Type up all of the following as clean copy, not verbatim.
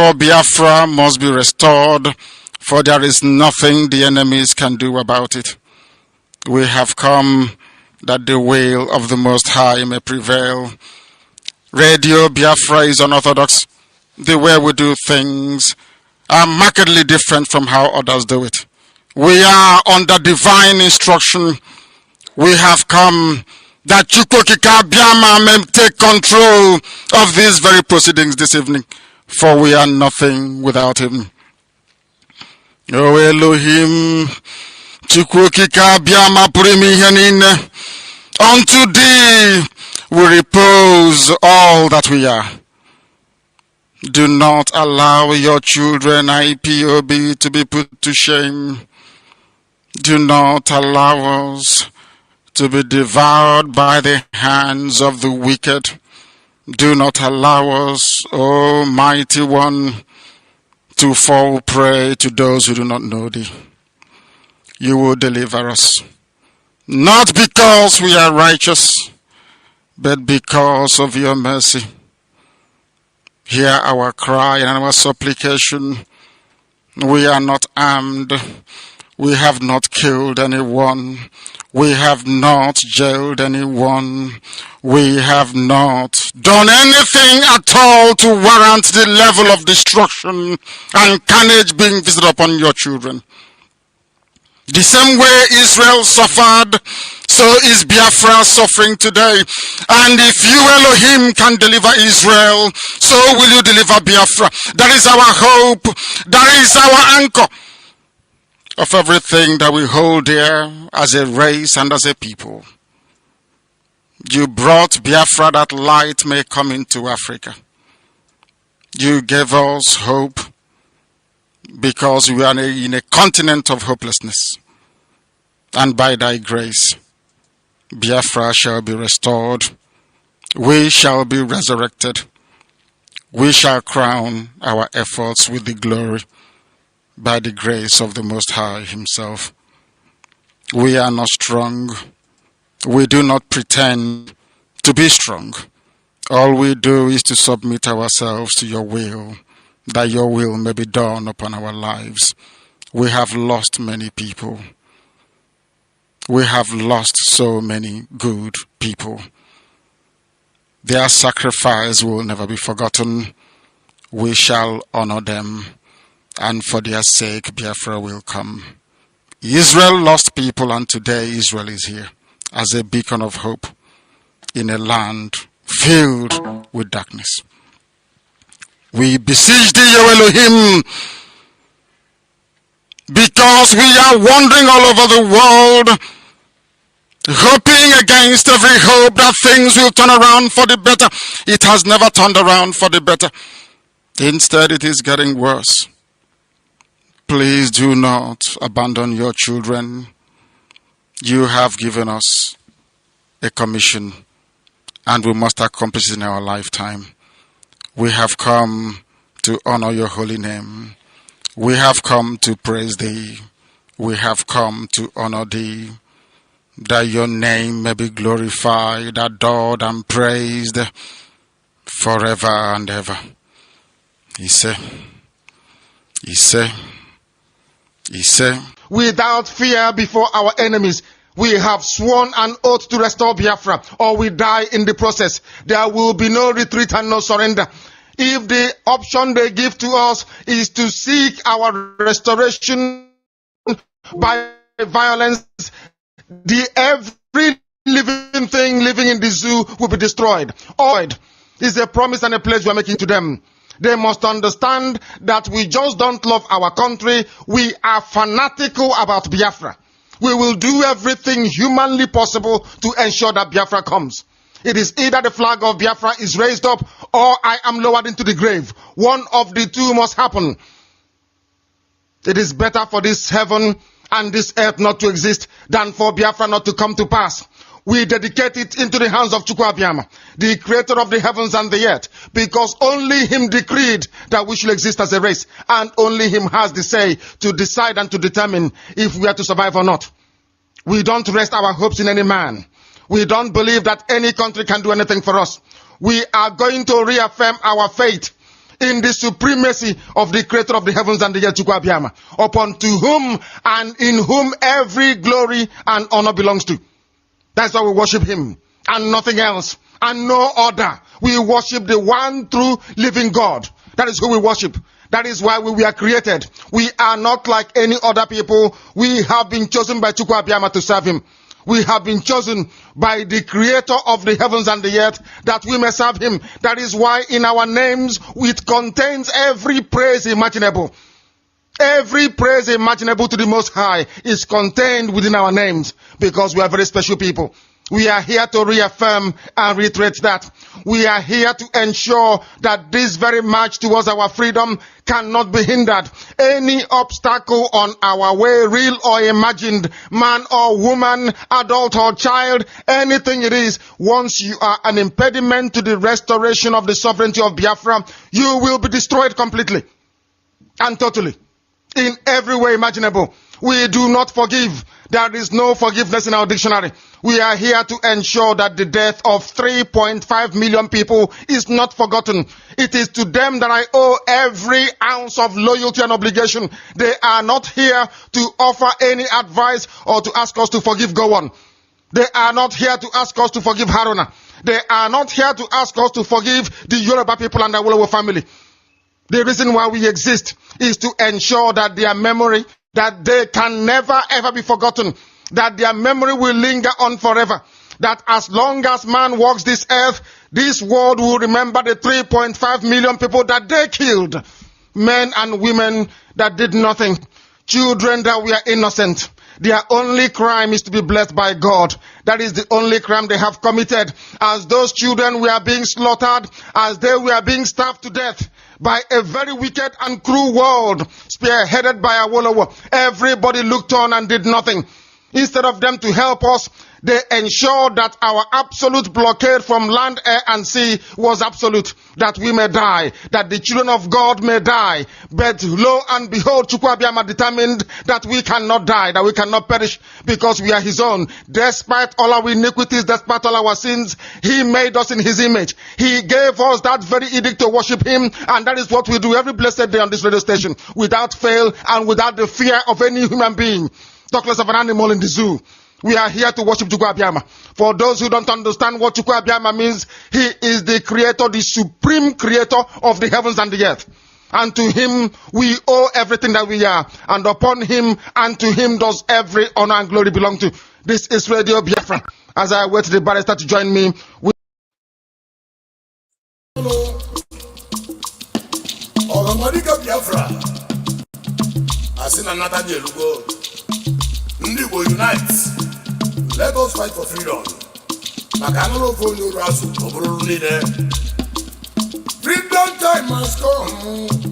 Therefore, Biafra must be restored, for there is nothing the enemies can do about it. We have come that the will of the Most High may prevail. Radio Biafra is unorthodox. The way we do things are markedly different from how others do it. We are under divine instruction. We have come that Chukwokika Biama may take control of these very proceedings this evening, for we are nothing without him. O Elohim, Chukwokika Biama Purimi Henine, unto thee we repose all that we are. Do not allow your children IPOB to be put to shame. Do not allow us to be devoured by the hands of the wicked. Do not allow us, O Mighty One, to fall prey to those who do not know thee. You will deliver us, not because we are righteous, but because of your mercy. Hear our cry and our supplication. We are not armed. We have not killed anyone. We have not jailed anyone. We have not done anything at all to warrant the level of destruction and carnage being visited upon your children. The same way Israel suffered, so is Biafra suffering today. And if you, Elohim, can deliver Israel, so will you deliver Biafra. That is our hope. That is our anchor of everything that we hold dear as a race and as a people. You brought Biafra that light may come into Africa. You gave us hope because we are in a continent of hopelessness. And by thy grace, Biafra shall be restored. We shall be resurrected. We shall crown our efforts with the glory by the grace of the Most High himself. We are not strong. We do not pretend to be strong. All we do is to submit ourselves to your will, that your will may be done upon our lives. We have lost many people. We have lost so many good people. Their sacrifice will never be forgotten. We shall honor them, and for their sake Biafra will come. Israel lost people, and today Israel is here as a beacon of hope in a land filled with darkness. We beseech thee, O Elohim, because we are wandering all over the world, hoping against every hope that things will turn around for the better. It has never turned around for the better. Instead, it is getting worse. Please do not abandon your children. You have given us a commission, and we must accomplish it in our lifetime. We have come to honor your holy name. We have come to praise thee. We have come to honor thee, that your name may be glorified, adored, and praised forever and ever. Without fear before our enemies, we have sworn an oath to restore Biafra, or we die in the process. There will be no retreat and no surrender. If the option they give to us is to seek our restoration by violence, every living thing living in the zoo will be destroyed. Oid is a promise and a pledge we are making to them. They must understand that we just don't love our country. We are fanatical about Biafra. We will do everything humanly possible to ensure that Biafra comes. It is either the flag of Biafra is raised up or I am lowered into the grave. One of the two must happen. It is better for this heaven and this earth not to exist than for Biafra not to come to pass. We dedicate it into the hands of Chukwu Abiyama, the creator of the heavens and the earth, because only him decreed that we should exist as a race, and only him has the say to decide and to determine if we are to survive or not. We don't rest our hopes in any man. We don't believe that any country can do anything for us. We are going to reaffirm our faith in the supremacy of the creator of the heavens and the earth, Chukwuabiama, upon to whom and in whom every glory and honor belongs to. That's why we worship him and nothing else and no other. We worship the one true living God. That is who we worship. That is why we were created. We are not like any other people. We have been chosen by Chukwuabiama to serve him. We have been chosen by the creator of the heavens and the earth that we may serve him. That is why in our names it contains every praise imaginable. Every praise imaginable to the Most High is contained within our names because we are very special people. We are here to reaffirm and reiterate that. We are here to ensure that this very march towards our freedom cannot be hindered. Any obstacle on our way, real or imagined, man or woman, adult or child, anything it is, once you are an impediment to the restoration of the sovereignty of Biafra, you will be destroyed completely and totally in every way imaginable. We do not forgive. There is no forgiveness in our dictionary. We are here to ensure that the death of 3.5 million people is not forgotten. It is to them that I owe every ounce of loyalty and obligation. They are not here to offer any advice or to ask us to forgive Gowon. They are not here to ask us to forgive Haruna. They are not here to ask us to forgive the Yoruba people and the Awolowo family. The reason why we exist is to ensure that their memory, that they can never ever be forgotten, that their memory will linger on forever, that as long as man walks this earth, this world will remember the 3.5 million people that they killed, men and women that did nothing, children that were innocent. Their only crime is to be blessed by God. That is the only crime they have committed. As those children were being slaughtered, as they were being starved to death by a very wicked and cruel world, spearheaded by Awolowo, everybody looked on and did nothing. Instead of them to help us, they ensured that our absolute blockade from land, air, and sea was absolute, that we may die, that the children of God may die. But lo and behold, Chukwuabiama determined that we cannot die, that we cannot perish, because we are his own. Despite all our iniquities, despite all our sins, he made us in his image. He gave us that very edict to worship him, and that is what we do every blessed day on this radio station, without fail and without the fear of any human being, talk less of an animal in the zoo. We are here to worship Chukwuabiama. For those who don't understand what Chukwuabiama means, he is the creator, the supreme creator of the heavens and the earth. And to him we owe everything that we are. And upon him and to him does every honor and glory belong to. This is Radio Biafra. As I wait the barrister to join me. Biafra. As in another day, unite. Let us fight for freedom. Freedom time has come.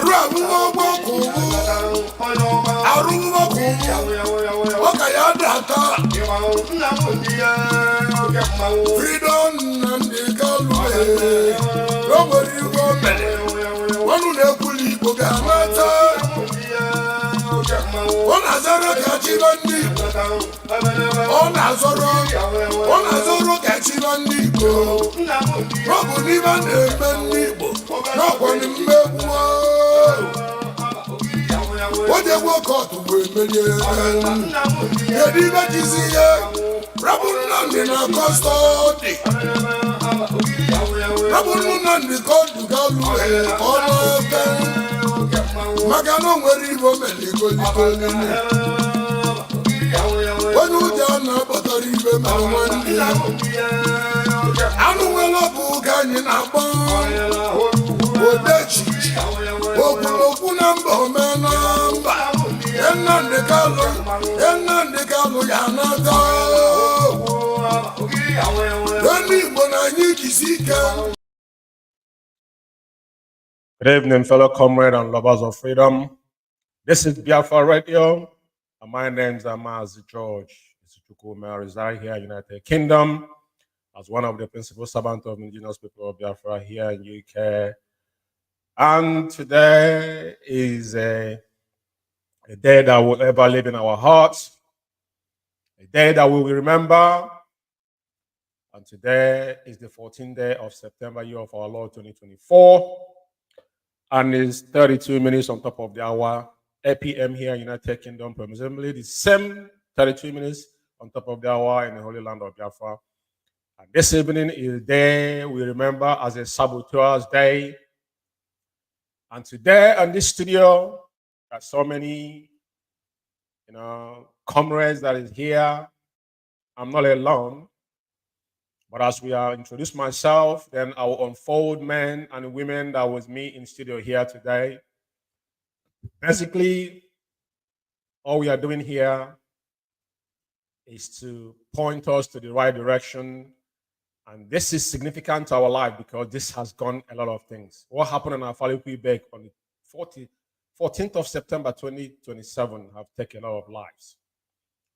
Freedom and the Galway. Nobody won't one who never could leave Bogamata. One has a catchivandi. On has a catchivandi. Probably even a man. Not one in the what they walk out to women. You didn't see it. Rabunan in a custody. Rabunan is called to Galway. All of them. Magano where you go, when you down but I remember one day. I'm well up who can in a bond. Oh, that's it. Oh, number man. And none the color, and none the color, Yanata. When I need to see them. Good evening, fellow comrades and lovers of freedom. This is Biafra Radio, and my name is Mazi George. Umeh, I reside here in the United Kingdom as one of the principal servants of indigenous people of Biafra here in UK. And today is a day that will ever live in our hearts, a day that we will remember. And today is the 14th day of September, year of our Lord 2024. And it's 32 minutes on top of the hour, 8 p.m. here in United Kingdom, presumably the same 32 minutes on top of the hour in the Holy Land of Biafra. And this evening is the day we remember as a Saboteurs Day. And today in this studio, there are so many, comrades that is here. I'm not alone. But as we are introduce myself, then I will unfold men and women that was me in studio here today. Basically, all we are doing here is to point us to the right direction. And this is significant to our life because this has gone a lot of things. What happened in AFARA UKWU-IBEKU on the 14th of September 2027 have taken a lot of lives.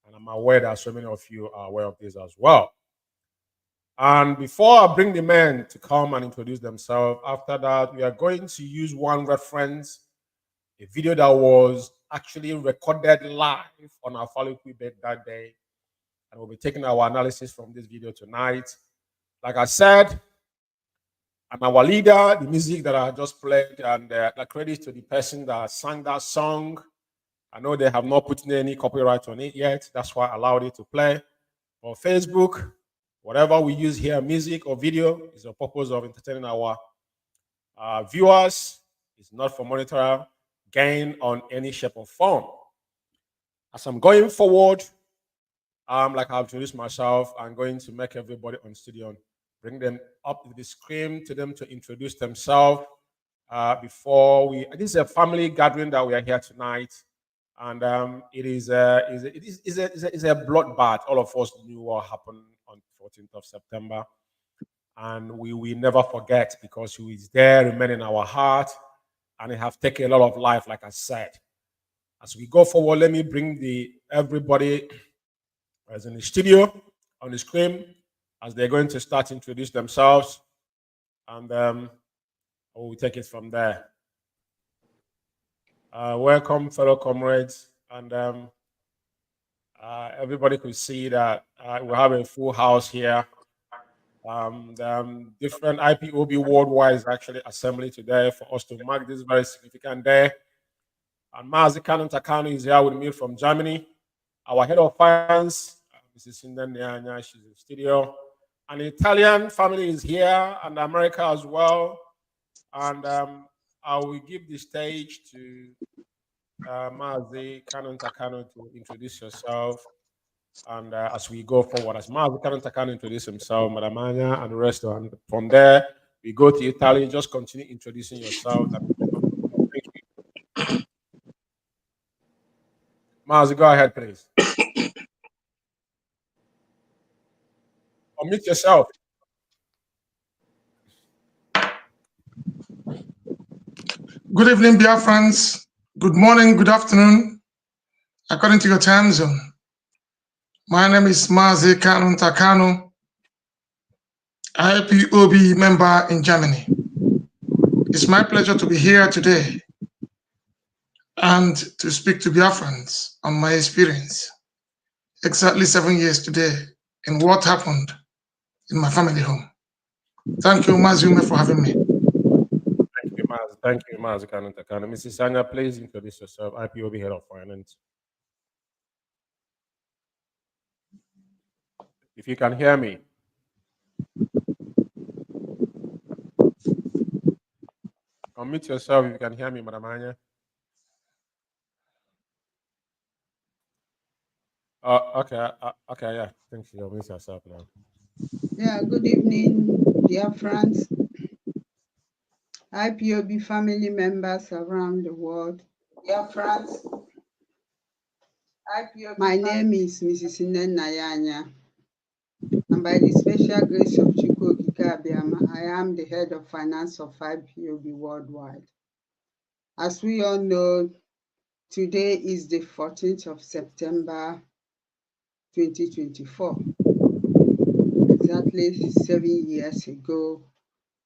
And I'm aware that so many of you are aware of this as well. And before I bring the men to come and introduce themselves, after that, we are going to use one reference, a video that was actually recorded live on our AFARA UKWU-IBEKU that day. And we'll be taking our analysis from this video tonight. Like I said, I'm our leader, the music that I just played, and the credit to the person that sang that song. I know they have not put any copyright on it yet. That's why I allowed it to play. On Facebook, whatever we use here, music or video, is the purpose of entertaining our viewers. It's not for monetary gain on any shape or form. As I'm going forward, like I've introduced myself, I'm going to make everybody on studio, bring them up to the screen to them to introduce themselves before we. This is a family gathering that we are here tonight, and it is a bloodbath. All of us knew what happened on 14th of September, and we will never forget because he is there, remaining in our heart, and it have taken a lot of life, like I said. As we go forward, let me bring everybody as in the studio on the screen as they're going to start to introduce themselves, and we'll take it from there. Welcome, fellow comrades, and everybody could see that we have a full house here. Different IPOB worldwide is actually assembling today for us to mark this very significant day. And Mazi Takano is here with me from Germany. Our head of finance, Mrs. Sinden, she's in the studio. An Italian family is here, and America as well. And I will give the stage to Mazi Takano to introduce yourself. And as we go forward, as Mazi Takano introduce himself, Madam Anya, and the rest, and from there, we go to Italy. Just continue introducing yourself. Thank you. Mazi, go ahead, please. Unmute yourself. Good evening, Biafrans. Good morning, good afternoon, according to your time zone. My name is Mazi Takano, IPOB member in Germany. It's my pleasure to be here today and to speak to Biafrans on my experience, exactly 7 years today, in what happened in my family home. Thank you, Mazi Umeh, for having me. Thank you, Mazi Takano. Mrs. Sanya, please introduce yourself, IPOB Head of Finance. If you can hear me. Unmute yourself if you can hear me, Madam Anya. Okay, yeah. Thank you. Unmute yourself now. Yeah, good evening, dear friends, IPOB family members around the world. Dear friends, IPOB. My name is Mrs. Nayanya, and by the special grace of Chukwu Okike Abiama, I am the head of finance of IPOB worldwide. As we all know, today is the 14th of September 2024, exactly 7 years ago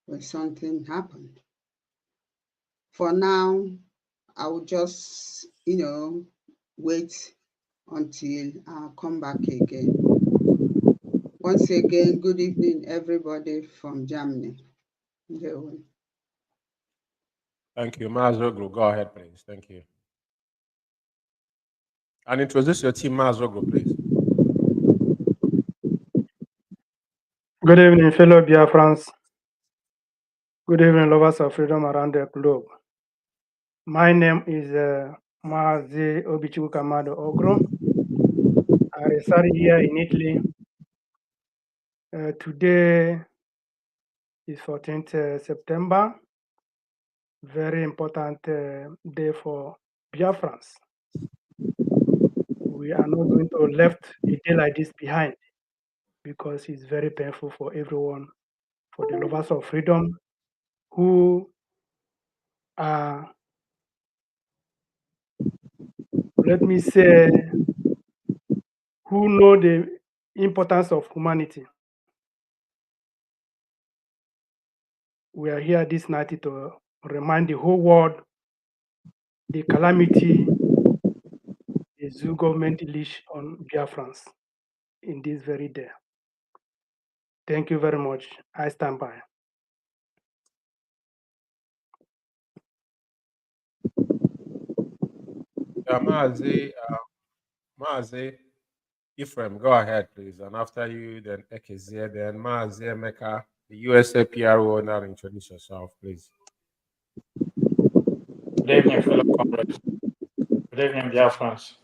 when something happened. For now, I will just, wait until I come back again. Once again, good evening, everybody from Germany. Thank you. Mazoglu, go ahead, please. Thank you. And introduce your team, Mazoglu, please. Good evening, fellow Biafrans. Good evening, lovers of freedom around the globe. My name is Mazi Kamado Ogro. I reside here in Italy. Today is 14th September. Very important day for Biafrans. We are not going to left a day like this behind because it's very painful for everyone, for the lovers of freedom who are, let me say, who know the importance of humanity. We are here this night to remind the whole world the calamity the zoo government unleashed on Biafrans in this very day. Thank you very much. I stand by. Mazi, Ephraim, go ahead, please. And after you, then Ekezie, then Mazi Emeka, the USA PRO, now introduce yourself, please. Good evening, fellow comrades. Good evening, dear friends.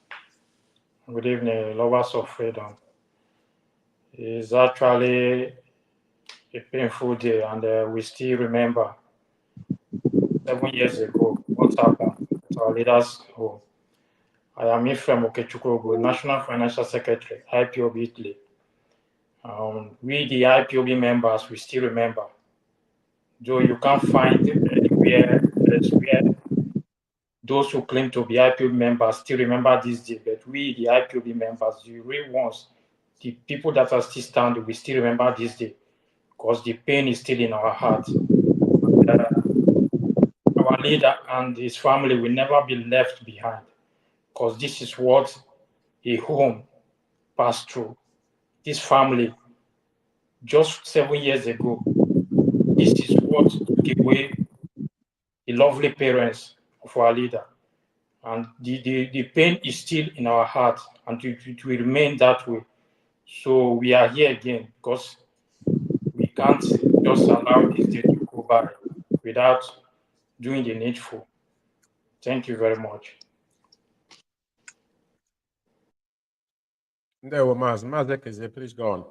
Good evening, lovers of freedom. It's actually a painful day, and we still remember 7 years ago what happened to our leaders' home. I am Ephraim Okechukwu, National Financial Secretary, IPOB Italy. We, the IPOB members, we still remember. Though you can't find anywhere else where those who claim to be IPOB members still remember this day, but we, the IPOB members, the real ones, the people that are still standing, we still remember this day because the pain is still in our heart. Our leader and his family will never be left behind because this is what a home passed through. This family, just 7 years ago, this is what took away the lovely parents of our leader. And the pain is still in our heart, and it will remain that way. So we are here again because we can't just allow this day to go by without doing the needful. Thank you very much. There were Maz, please go on.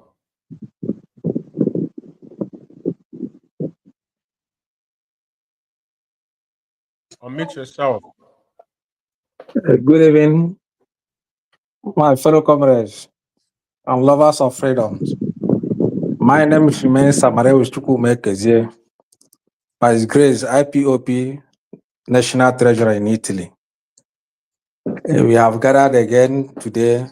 Unmute yourself. Good evening, my fellow comrades and lovers of freedom. My name remains Samareu Chukwumekezie. By His grace, IPOP national treasurer in Italy. We have gathered again today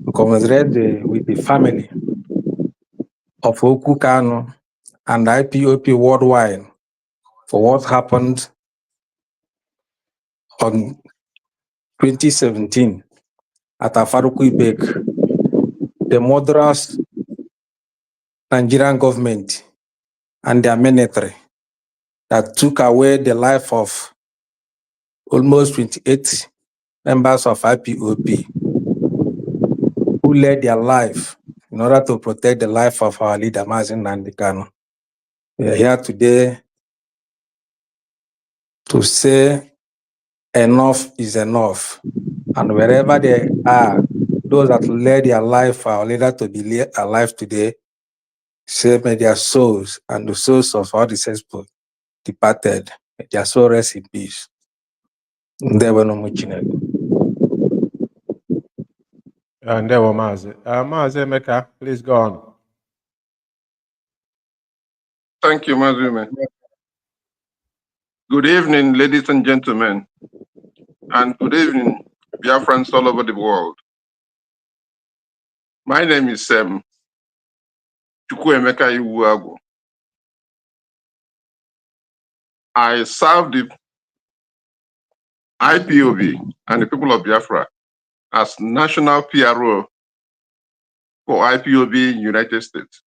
to commiserate with the family of Oku Kanu and IPOP worldwide for what happened on 2017 at AFARA UKWU-IBEKU. The murderous Nigerian government and their military that took away the life of almost 28 members of IPOP who led their life in order to protect the life of our leader, Mazi. We are here today to say enough is enough. And wherever they are, those that led their life for our leader to be alive today, say may their souls and the souls of all the people departed, may their soul rest in peace. There were no much. And there were Mazi. Mazi Emeka, please go on. Thank you, Mazi. Good evening, ladies and gentlemen, and good evening, Biafrans all over the world. My name is UKWU-IBEKU. I serve the IPOB and the people of Biafra as national PRO for IPOB in United States.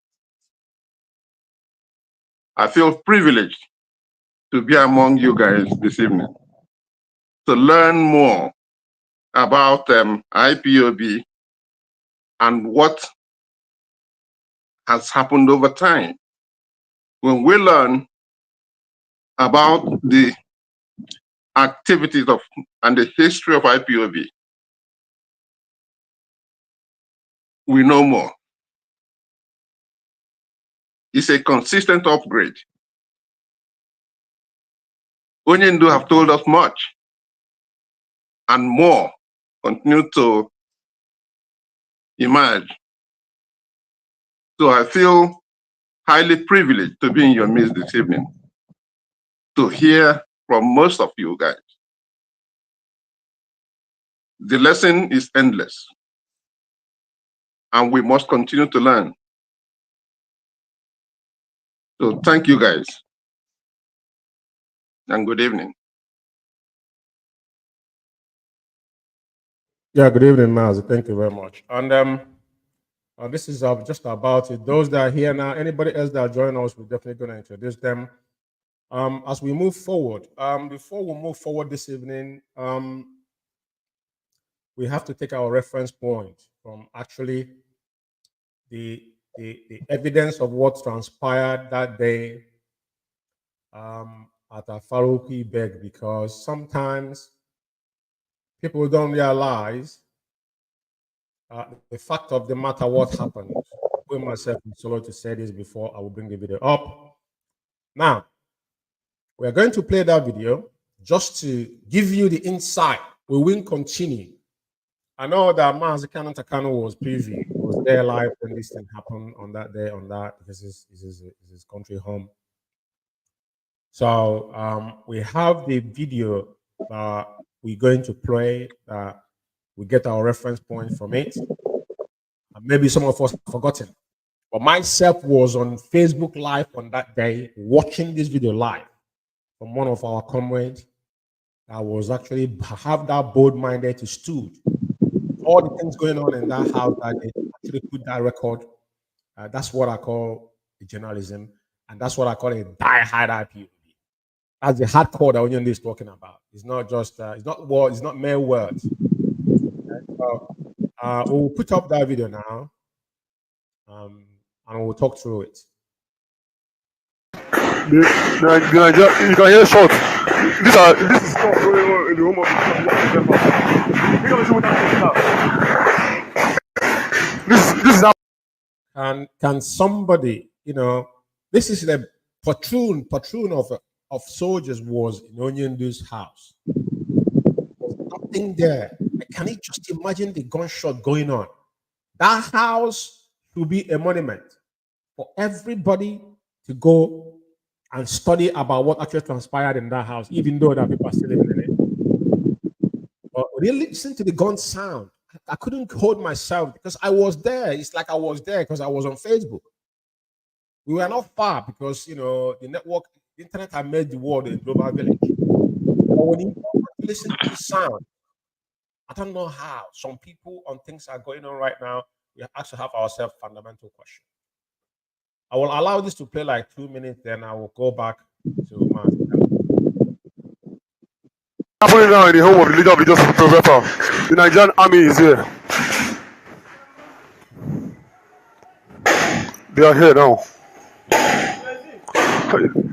I feel privileged to be among you guys this evening to learn more about IPOB and what has happened over time. When we learn about the activities of and the history of IPOB, we know more. It's a consistent upgrade. Onyendu have told us much, and more continue to emerge. So I feel highly privileged to be in your midst this evening, to hear from most of you guys. The lesson is endless, and we must continue to learn. So thank you guys, and good evening. Yeah, good evening, Mazi. Thank you very much. And this is just about it. Those that are here now, anybody else that are joining us, we're definitely going to introduce them. As we move forward, before we move forward this evening, we have to take our reference point from actually the evidence of what transpired that day at AFARA UKWU-IBEKU, because sometimes people don't realize the fact of the matter, what happened. I myself in solo to say this before I will bring the video up. Now, we are going to play that video just to give you the insight. We will continue. I know that Mazi Takano was privy, was there live when this thing happened on that day, because it's his country home. So we have the video that we're going to play, that we get our reference point from it. And maybe some of us have forgotten. But myself was on Facebook Live on that day, watching this video live from one of our comrades that was actually have that bold-minded to stood. All the things going on in that house that they actually put that record. That's what I call journalism, and that's what I call a die-hard IPOB. That's the hardcore that Onion is talking about. It's not just it's not mere words. So, we'll put up that video now, and we'll talk through it. You can hear shots. This is stuff going on in the home of this is how. Can somebody, this is the platoon of soldiers was in Onyindu's house. There's nothing there. Can you just imagine the gunshot going on? That house should be a monument for everybody to go and study about what actually transpired in that house, even though that people are still living in it. But really listen to the gun sound. I couldn't hold myself because I was there. It's like I was there because I was on Facebook. We were not far because, the network, the internet had made the world a global village. But when you listen to the sound, I don't know how some people on things are going on right now. We have to have ourselves fundamental question. I will allow this to play like 2 minutes, then I will go back to Mazi. Happening now in the home of the leader of the Justice Biafra. The Nigerian army is here. They are here now.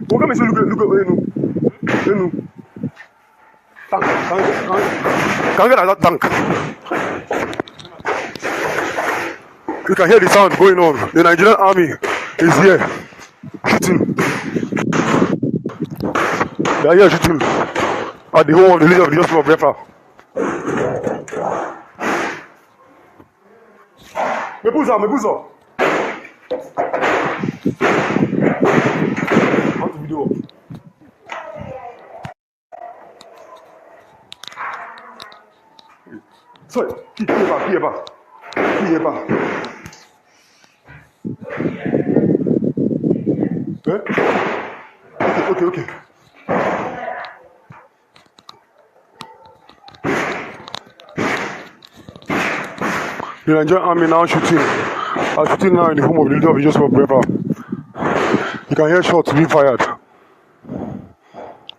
Look at Can get that tank? You can hear the sound going on. The Nigerian army is here shooting. They are here shooting at the home of the leader of the Justice Biafra. Mebuza. How do we do? Sorry, here back. Okay. The Nigerian army now shooting now in the home of the leader of the Justice Biafra. You can hear shots being fired.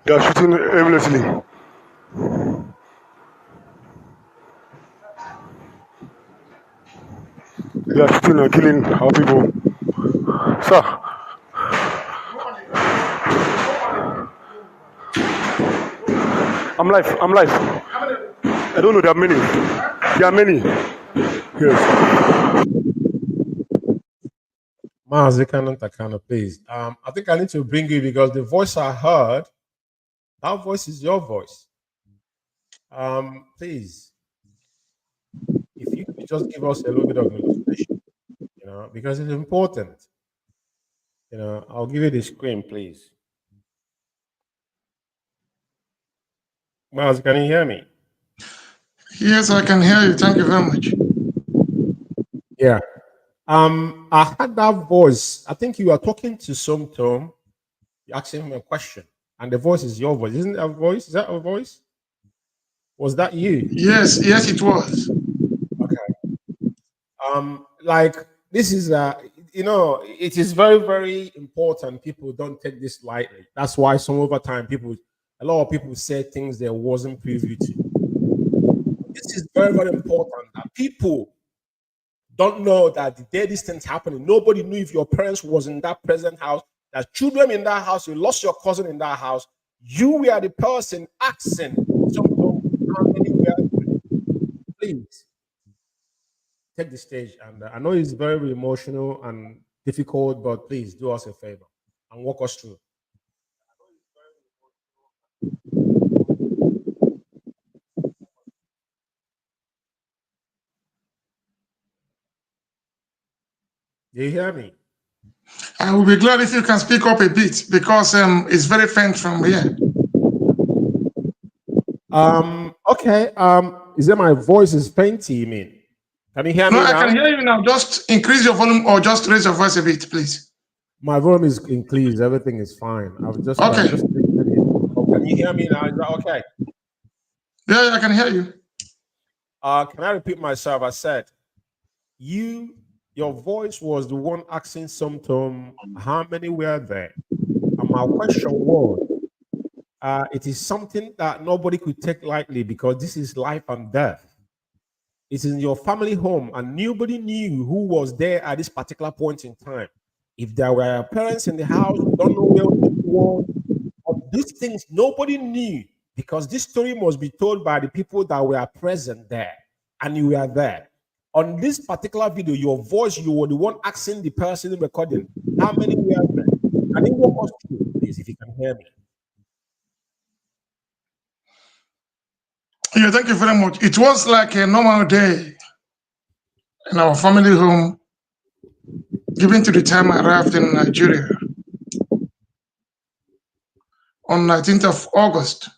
They are shooting aimlessly. They are shooting and killing our people. Sir. I'm live. I don't know, there are many. Yes. Mazi, please. I think I need to bring you because the voice I heard, that voice is your voice. Please, if you could just give us a little bit of illustration, because it's important. I'll give you the screen, please. Mazi, can you hear me? Yes, I can hear you. Thank you very much. Yeah. I had that voice. I think you are talking to some Tom. You're asking him a question, and the voice is your voice, isn't that a voice? Is that a voice? Was that you? Yes, it was. Okay. Like this is it is very, very important. People don't take this lightly. That's why over time, a lot of people say things they wasn't privy to. This is very, very important that people don't know that the day this thing's happening, nobody knew if your parents was in that present house, that children in that house, you lost your cousin in that house, you were the person asking how many were. Please take the stage, and I know it's very emotional and difficult, but please do us a favor and walk us through. Do you hear me? I will be glad if you can speak up a bit because it's very faint from here. Okay. Is it my voice is fainty, you mean? Can you hear me now? I can hear you now. Just increase your volume or just raise your voice a bit, please. My volume is increased. Everything is fine. I've just okay. Can you hear me now? Is that okay? Yeah, I can hear you. Can I repeat myself? I said, your voice was the one asking sometime how many were there, and my question was, it is something that nobody could take lightly because this is life and death. It's in your family home, and nobody knew who was there at this particular point in time. If there were parents in the house, we don't know where people were. Of these things, nobody knew because this story must be told by the people that were present there, and you were there. On this particular video, your voice, you were the one asking the person recording, how many were there? Can you walk us through, please, if you can hear me? Yeah, thank you very much. It was like a normal day in our family home, given to the time I arrived in Nigeria. on 19th of August,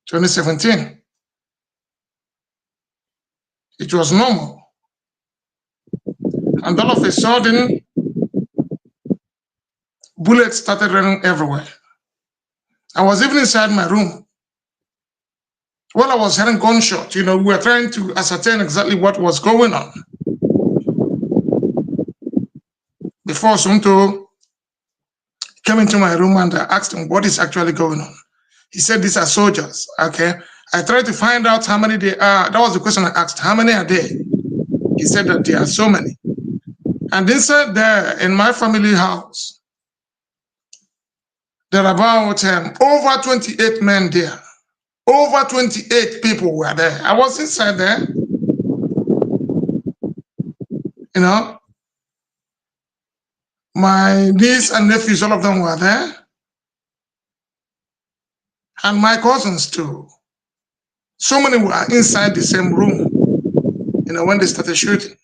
2017. It was normal. And all of a sudden, bullets started raining everywhere. I was even inside my room. While I was hearing gunshot, we were trying to ascertain exactly what was going on. Before Sunto came into my room and I asked him what is actually going on. He said, these are soldiers, okay? I tried to find out how many they are. That was the question I asked, how many are there? He said that there are so many. And inside there, in my family house, there are about over 28 men there. Over 28 people were there. I was inside there, My niece and nephews, all of them were there. And my cousins too. So many were inside the same room, when they started shooting.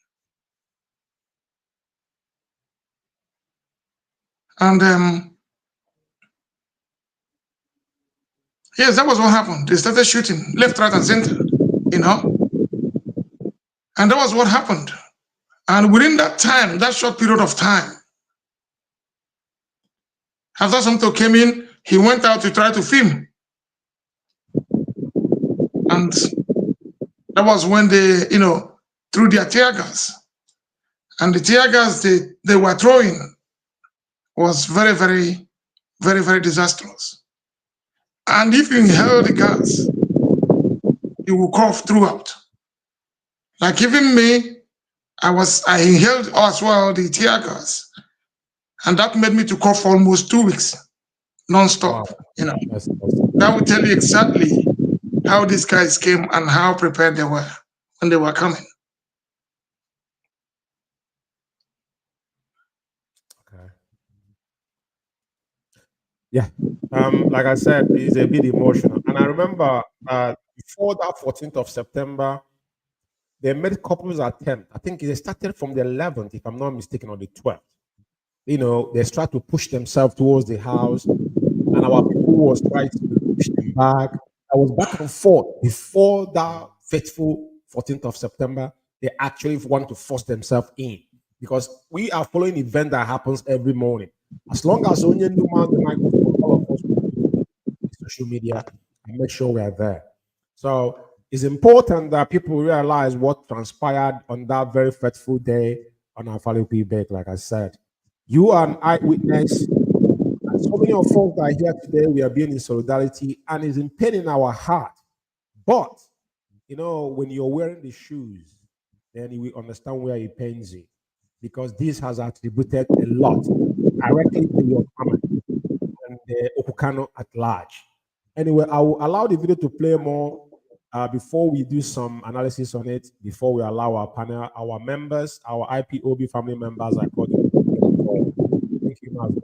And yes, that was what happened. They started shooting left, right, and center, And that was what happened. And within that time, that short period of time, after Somto came in, he went out to try to film. And that was when they, threw their tear gas. And the tear gas they were throwing was very, very, very, very disastrous. And if you inhale the gas, you will cough throughout. Like even me, I inhaled as well the tear gas. And that made me to cough for almost 2 weeks, non-stop, That will tell you exactly how these guys came and how prepared they were when they were coming. Okay. Yeah. Like I said, it's a bit emotional. And I remember before that 14th of September, they made couples attempt. I think they started from the 11th, if I'm not mistaken, or the 12th. They tried to push themselves towards the house, and our people was trying to push them back. I was back and forth. Before that fateful 14th of September, they actually want to force themselves in, because we are following an event that happens every morning. As long as only new man the microphone, all of us will social media and make sure we are there. So it's important that people realize what transpired on that very fateful day on AFARA UKWU-IBEKU. Like I said, you are an eyewitness. And so many of folks that are here today, we are being in solidarity, and it's in pain in our heart. But, when you're wearing the shoes, then you will understand where it pains you, because this has attributed a lot directly to your family and the Okukano at large. Anyway, I will allow the video to play more before we do some analysis on it, before we allow our panel, our members, our IPOB family members, I call them. Thank you, Mazi.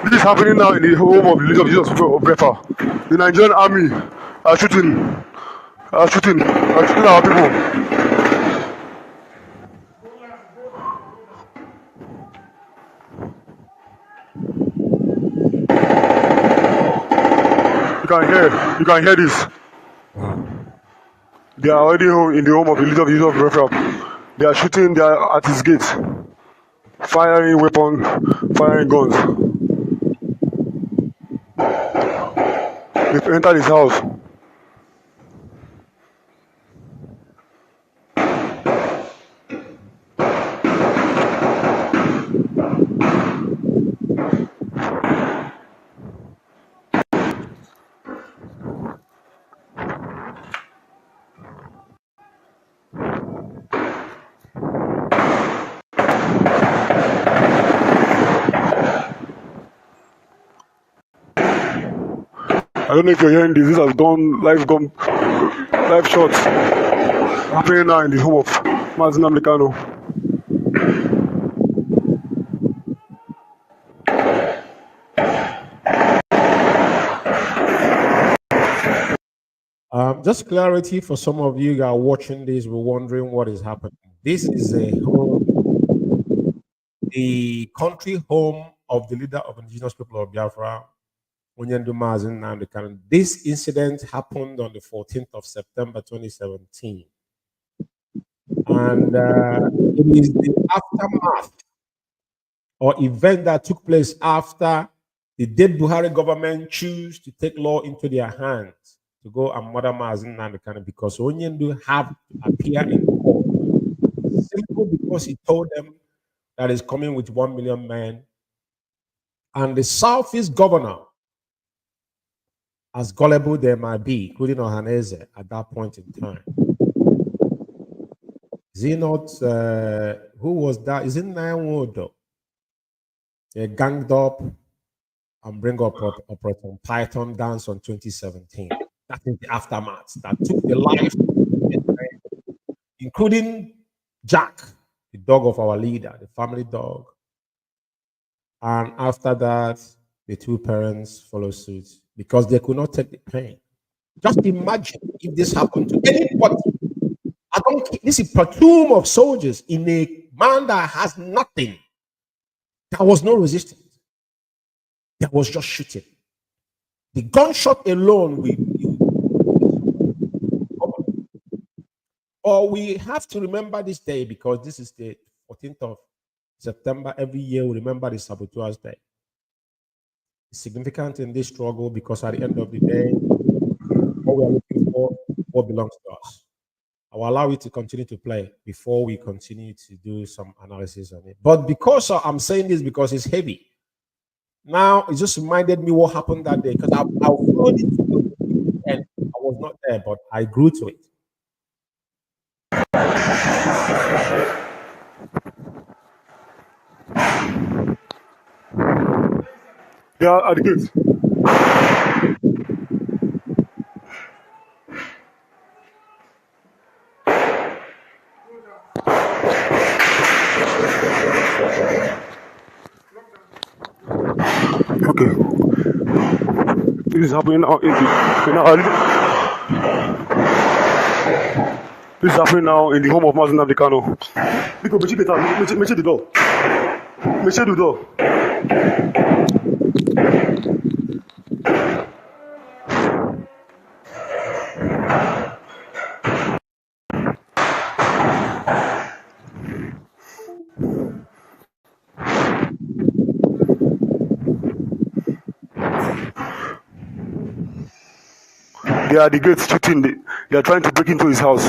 This is happening now in the home of the leader of Jesus of Biafra. The Nigerian army are shooting our people. You can hear this. They are already in the home of the leader of Jesus of Biafra. They are shooting. They are at his gate, firing weapons, firing guns. They've entered his house. I don't know if you're hearing this. This has gone live shots happening now in the home of Mazzi Namdekano. Just clarity for some of you that are watching this, we're wondering what is happening. This is the country home of the leader of indigenous people of Biafra, Onyendu Mazi. This incident happened on the 14th of September 2017. And it is the aftermath or event that took place after the dead Buhari government chose to take law into their hands to go and murder Mazi because Onyendu have to appear in court simply because he told them that he's coming with 1 million men. And the Southeast governor, as gullible they might be, including Ohaneze at that point in time. Is he not, who was that? Is it Nyanwodo? They ganged up and bring up Operation Python dance on 2017. That is the aftermath that took the life, including Jack, the dog of our leader, the family dog. And after that, the two parents followed suit because they could not take the pain. Just imagine if this happened to anybody. This is a platoon of soldiers in a man that has nothing. There was no resistance. There was just shooting. The gunshot alone we have to remember this day because this is the 14th of September. Every year we remember the Saboteurs Day. It's significant in this struggle because at the end of the day, what we are looking for, what belongs to us. I will allow it to continue to play before we continue to do some analysis on it. But because I'm saying this because it's heavy. Now, it just reminded me what happened that day because I followed it and I was not there, but I grew to it. They are at the gate. Okay. This is happening now this is happening now in the home of Mazi Nnamdi. Because make the door. Make the door. They are the gates shooting. They are trying to break into his house.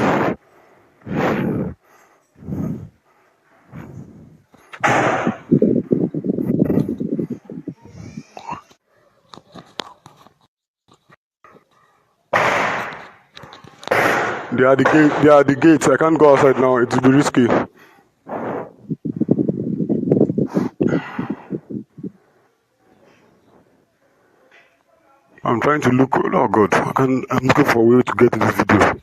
They are the gates. I can't go outside now. It will be risky. I'm trying to look. Oh God, I'm looking for a way to get to this video.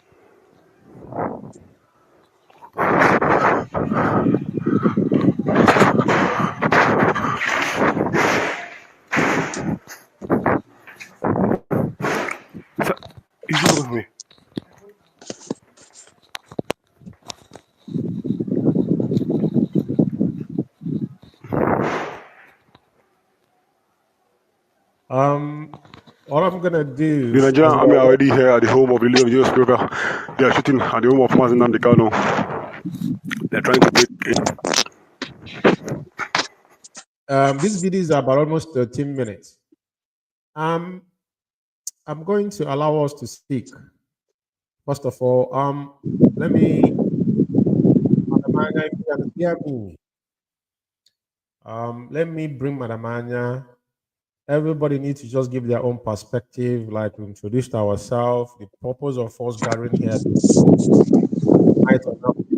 Is it with me? What I'm gonna do. The Nigerian army are already here at the home of the leader of Jesus Speaker. They are shooting at the home of Mazi Nnamdi. They're trying to break it. This video is about almost 13 minutes. I'm going to allow us to speak. First of all, let me, Madam Anya, if you can hear me. Let me bring Madam Anya. Everybody needs to just give their own perspective, like we introduced ourselves. The purpose of us gathering here,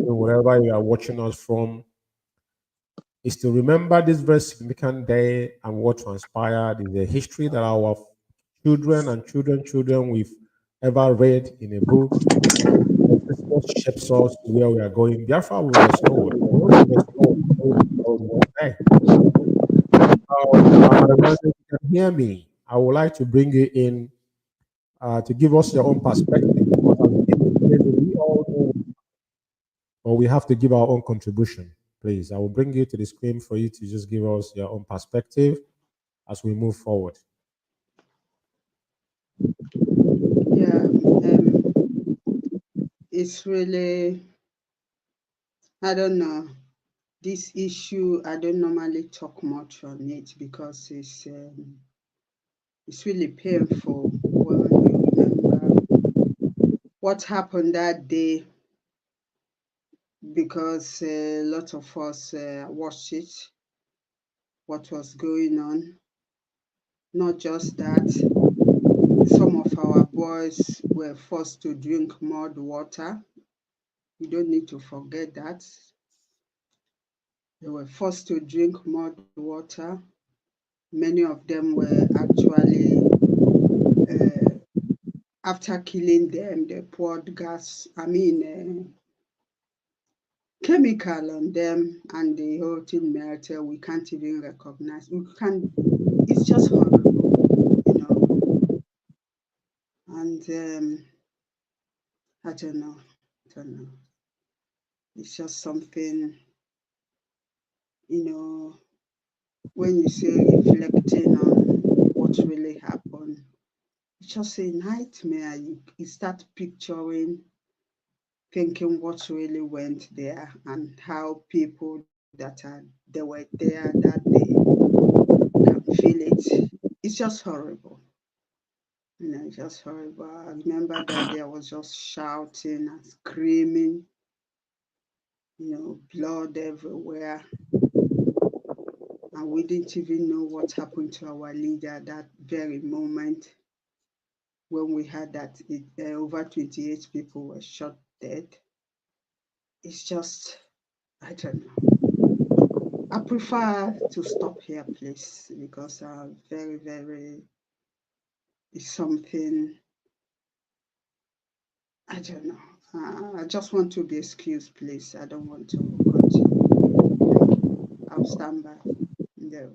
wherever you are watching us from, is to remember this very significant day and what transpired in the history that our children and children we've ever read in a book. This what shapes us to where we are going. Biafra will restore. If you can hear me, I would like to bring you in to give us your own perspective but we have to give our own contribution. Please, I will bring you to the screen for you to just give us your own perspective as we move forward. Yeah, it's really, I don't know, this issue, I don't normally talk much on it because it's really painful when you remember what happened that day, because a lot of us watched it, what was going on. Not just that, some of our boys were forced to drink mud water. We don't need to forget that. They were forced to drink mud water. Many of them were actually, after killing them, they poured chemical on them, and the whole thing melted. We can't even recognize. It's just horrible, you know. And I don't know. It's just something, you know, when you say reflecting on what really happened, it's just a nightmare. You start picturing, thinking what really went there and how people they were there that day can feel it. It's just horrible. You know, it's just horrible. I remember that day I was just shouting and screaming, you know, blood everywhere. And we didn't even know what happened to our leader at that very moment when we had that over 28 people were shot dead. It's just, I don't know. I prefer to stop here, please, because very, very, it's something, I don't know. I just want to be excused, please. I don't want to continue. I'll stand by. No.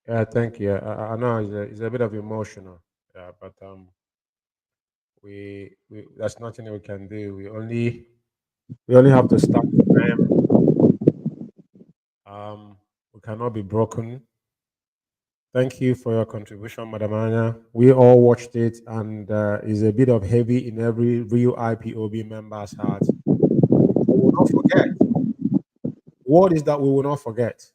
Yeah, thank you. I know it's a bit of emotional, yeah, but we there's nothing we can do. We only have to start firm. We cannot be broken. Thank you for your contribution, Madam Anya. We all watched it, and it's a bit of heavy in every real IPOB member's heart. We will not forget. What is that we will not forget?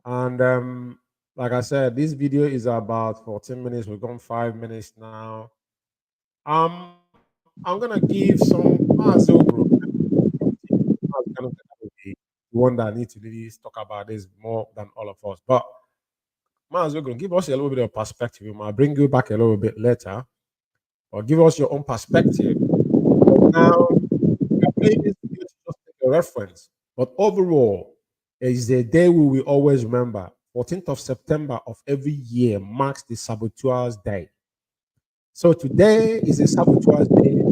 And like I said, this video is about 14 minutes. We've gone 5 minutes now. I'm gonna give some Mazi the one that needs to really talk about this more than all of us. But Mazi, give us a little bit of perspective. We might bring you back a little bit later, or give us your own perspective. But now, we are playing this video to just take a reference. But overall, it is a day we will always remember. 14th of September of every year marks the Saboteurs Day. So today is a Saboteurs Day.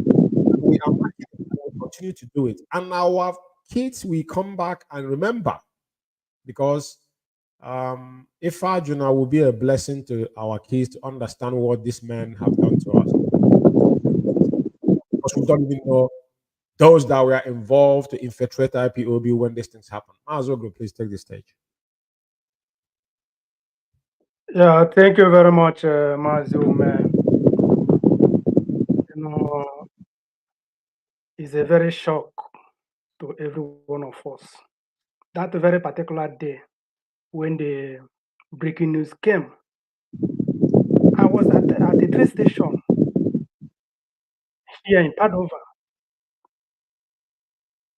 We are marking it and we'll continue to do it. And our kids will come back and remember, because if Arjuna will be a blessing to our kids to understand what these men have done to us. Because we don't even know those that were involved to infiltrate IPOB when these things happen. Mazi, please take the stage. Yeah, thank you very much, Mazi, Umeh. You know, it's a very shock to every one of us. That very particular day when the breaking news came, I was at the train station here in Padova.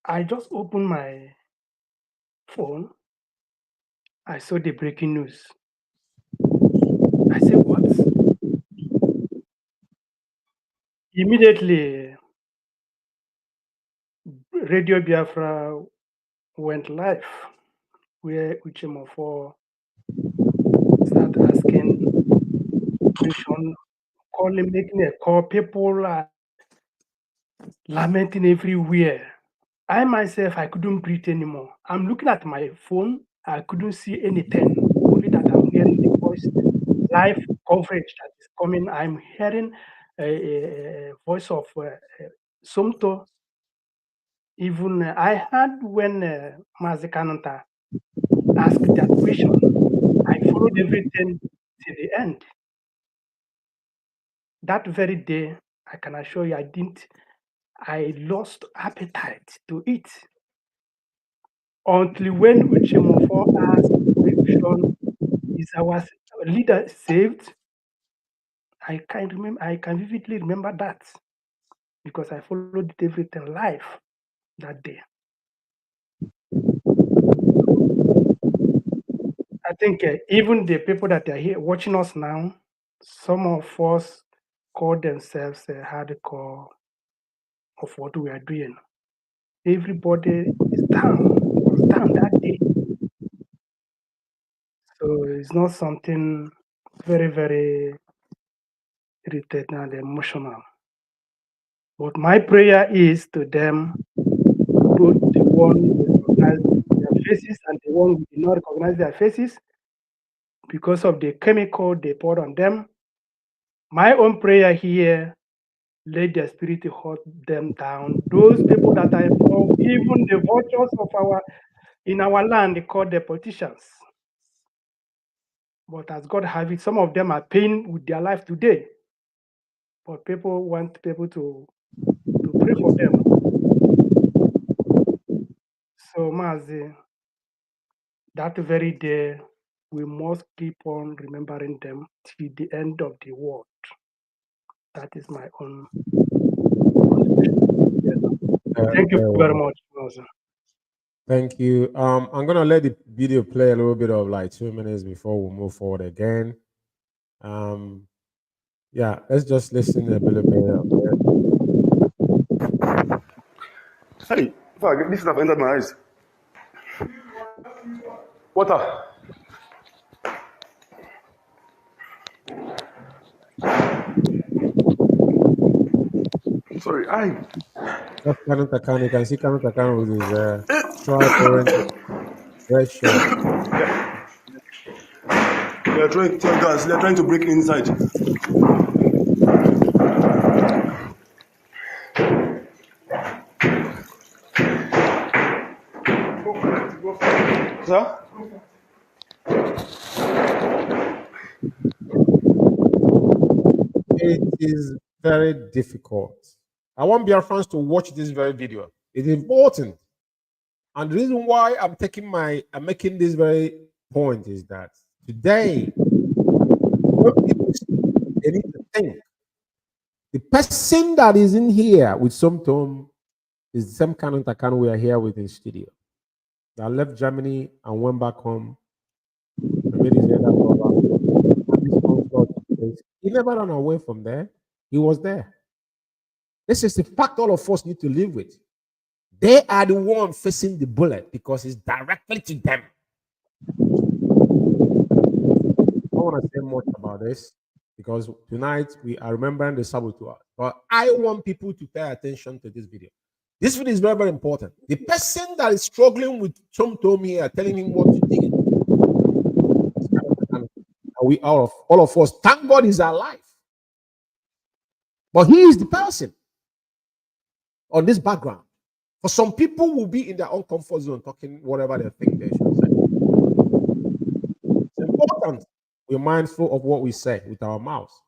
I just opened my phone. I saw the breaking news. I said, what? Immediately, Radio Biafra went live, where Uchemofo started asking question, calling, making a call. People are lamenting everywhere. I myself, I couldn't breathe anymore. I'm looking at my phone. I couldn't see anything. Only that I'm hearing the voice, live coverage that is coming. I'm hearing a voice of Somto Even I heard when Mazi Kananta asked that question, I followed everything to the end. That very day, I can assure you, I lost appetite to eat until when Uchemofo asked the question, is our leader saved? I can vividly remember that because I followed everything live that day. I think even the people that are here watching us now, some of us call themselves hardcore of what we are doing. Everybody was down that day. So it's not something very, very irritating and emotional. But my prayer is to them, both the one who recognize their faces and the one who did not recognize their faces, because of the chemical they poured on them. My own prayer here, let their spirit hold them down. Those people that are involved, even the vultures in our land, they call the politicians. But as God have it, some of them are paying with their life today. But people want people to pray for them. So, Mazi, that very day, we must keep on remembering them till the end of the world. That is my own. Thank you very much, Mazi. Thank you. I'm gonna let the video play a little bit of like 2 minutes before we move forward again. Yeah, let's just listen a little bit of it. Hey, fuck, this stuff entered my eyes. Water. Sorry, That's Kanu Takano. You can see Kanu Takano with his stripe orange red shirt. They're trying to break inside. Sir? It is very difficult. I want Biafrans to watch this very video. It's important. And the reason why I'm making this very point is that today, they need to think. The person that is in here with Somtom is the same kind of Takano we are here with in studio. That left Germany and went back home. Made his head up. He never ran away from there. He was there. This is the fact all of us need to live with. They are the one facing the bullet because it's directly to them. I don't want to say much about this because tonight we are remembering the saboteurs. But I want people to pay attention to this video. This video is very, very important. The person that is struggling with Tom here, telling him what to do. We all of us, thank God he's alive. But he is the person on this background. For some people will be in their own comfort zone talking whatever they think they should say. It's important we're mindful of what we say with our mouths.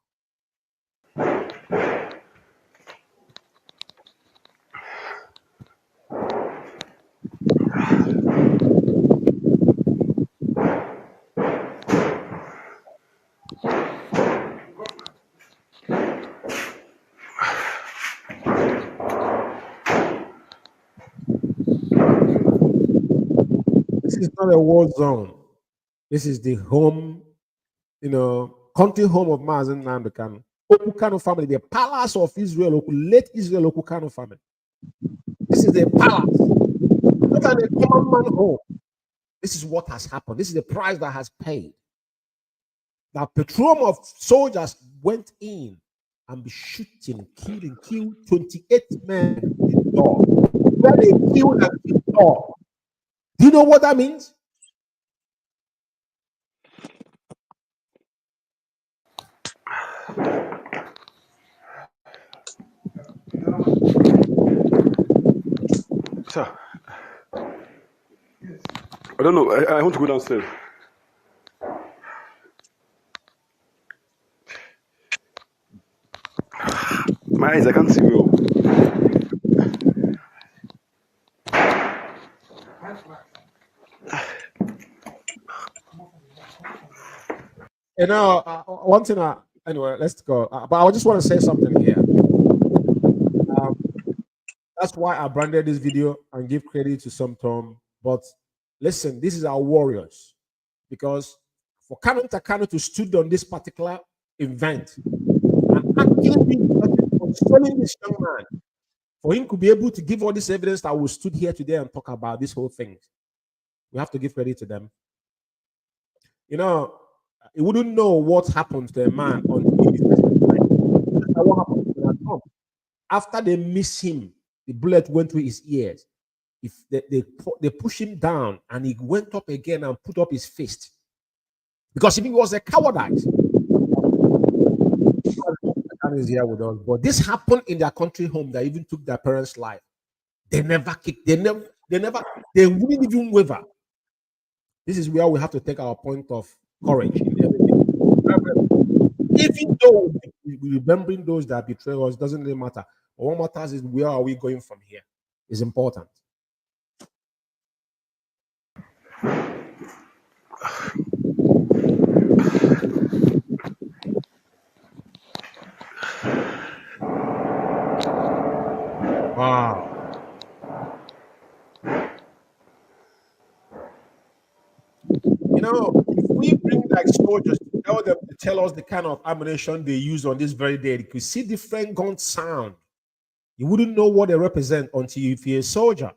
This is not a war zone. This is the home, country home of Mazi and Kanu. Okukano family, the palace of Israel, late Israel Okukano family. This is a palace, not a common man home. This is what has happened. This is the price that has paid. The patrol of soldiers went in and be shooting, killed 28 men in door. Where they killed and killed door. Do you know what that means? Sir, I don't know. I want to go downstairs. My eyes, I can't see well. You know, one thing. Anyway, let's go. But I just want to say something here. That's why I branded this video and give credit to some Tom. But listen, this is our warriors, because for Kanu Takano to stood on this particular event and actually consoling this young man, for him to be able to give all this evidence that we stood here today and talk about this whole thing, we have to give credit to them. You know, he wouldn't know what happened to a man until he what happened to Tom. After they miss him, the bullet went through his ears. If they push him down and he went up again and put up his fist. Because if he was a cowardice, is here with us. But this happened in their country home that even took their parents' life. They never kicked, they wouldn't even waver. This is where we have to take our point of courage in everything. Even though remembering those that betray us doesn't really matter. But what matters is where are we going from here is important. Wow. You know, if we bring like soldiers to tell them to tell us the kind of ammunition they use on this very day, you could see different guns sound. You wouldn't know what they represent until if you're a soldier.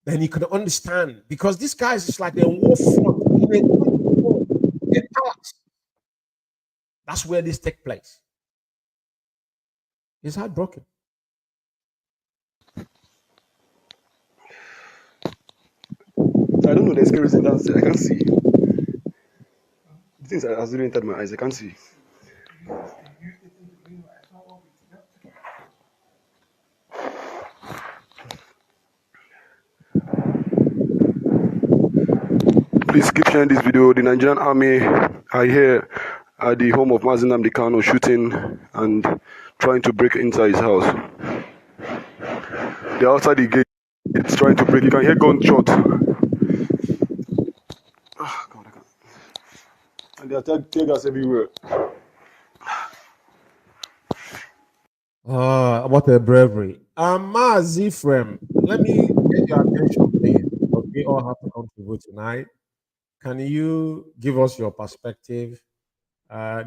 Then you can understand. Because these guys is like they're in war front. They're palace. That's where this takes place. It's heartbroken. I don't know, there's kerosene downstairs. I can't see. The things has really entered my eyes. I can't see. Please keep sharing this video. The Nigerian army are here at the home of Mazi Kano shooting and trying to break inside his house. They're outside the gate. It's trying to break. You can hear gunshot. Oh, God, I can't. And there are tear gas everywhere. What a bravery. Mazi frame. Let me get your attention, please. Because we all have to contribute tonight. Can you give us your perspective?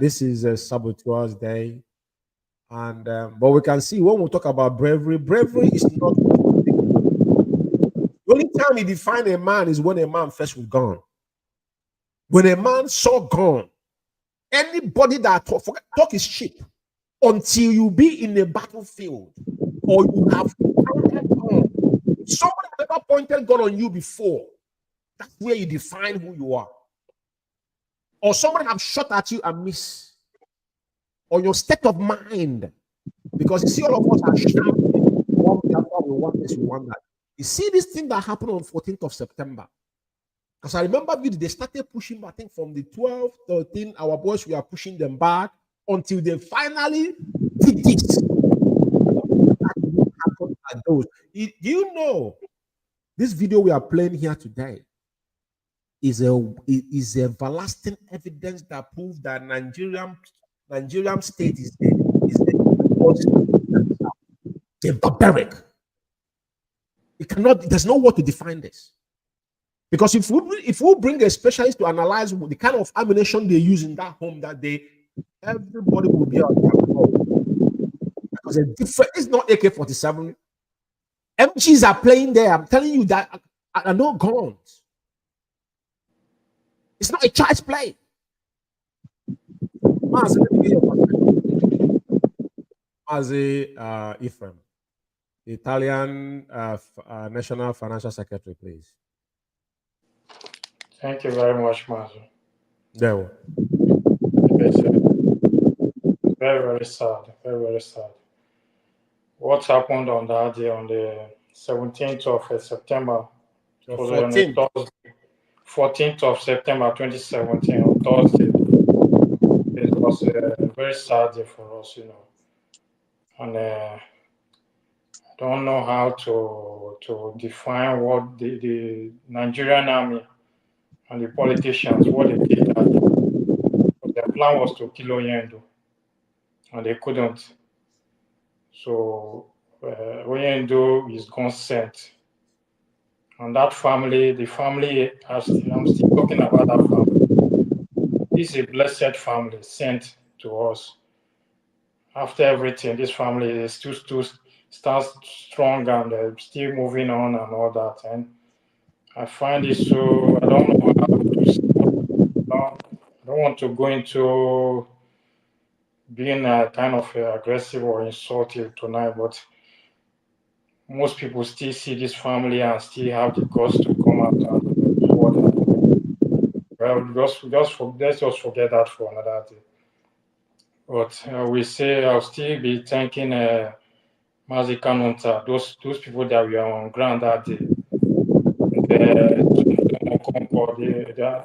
This is a Saboteurs Day. And but we can see when we talk about bravery, bravery is not the only time you define a man is when a man first was gone. When a man saw gone, anybody that talk is cheap until you be in a battlefield or you have pointed gun. Somebody never pointed gun on you before. That's where you define who you are. Or somebody have shot at you and miss. Or your state of mind. Because you see, all of us are shouting. We want this, we want that. You see this thing that happened on 14th of September. Because I remember they started pushing, I think from the 12, 13, our boys, we are pushing them back until they finally did this. Do you know this video we are playing here today is everlasting evidence that proves that Nigerian state is barbaric. There's no word to define this. Because if we bring a specialist to analyze the kind of ammunition they use in that home that day, everybody will be out there. Because it's not AK-47. MGs are playing there. I'm telling you that are no guns. It's not a child's play. Mazi Ephraim, the Italian National Financial Secretary, please. Thank you very much, Mazi. There. It's very, very sad. Very, very sad. What happened on that day, on the 17th of September. It was on a 14th. Thursday. 14th of September 2017, on Thursday. It was a very sad day for us, and I don't know how to define what the Nigerian army and the politicians, what they did that day. Their plan was to kill Oyendo, and they couldn't. So Oyendo is gone sent. And that family, the family, I'm still talking about that family. This is a blessed family sent to us. After everything, this family is still stands strong and still moving on and all that. And I find it so, I don't know how to say, I don't want to go into being kind of aggressive or insultive tonight, but most people still see this family and still have the guts to come out and do what they do. Well, let's just forget that for another day. But we say I'll still be thanking Mazi Kanunta, those people that were on ground that day.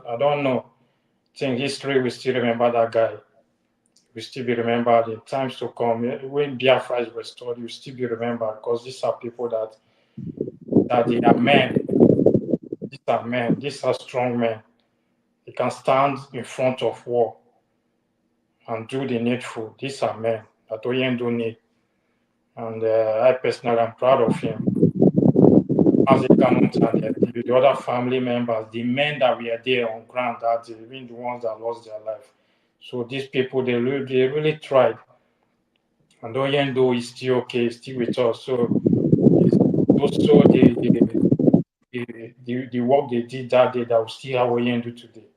I don't know. I think history will still remember that guy. Will still be remembered in times to come. When Biafra is restored, will still be remembered because these are people that they are men. These are men. These are strong men. They can stand in front of war and do the needful. These are men that Oyendo need. And I personally am proud of him. As a and the other family members, the men that were there on ground that day, even the ones that lost their life. So these people, they really tried. And Oyendo is still okay, still with us. So also the work they did that day that we still have Oyendo today.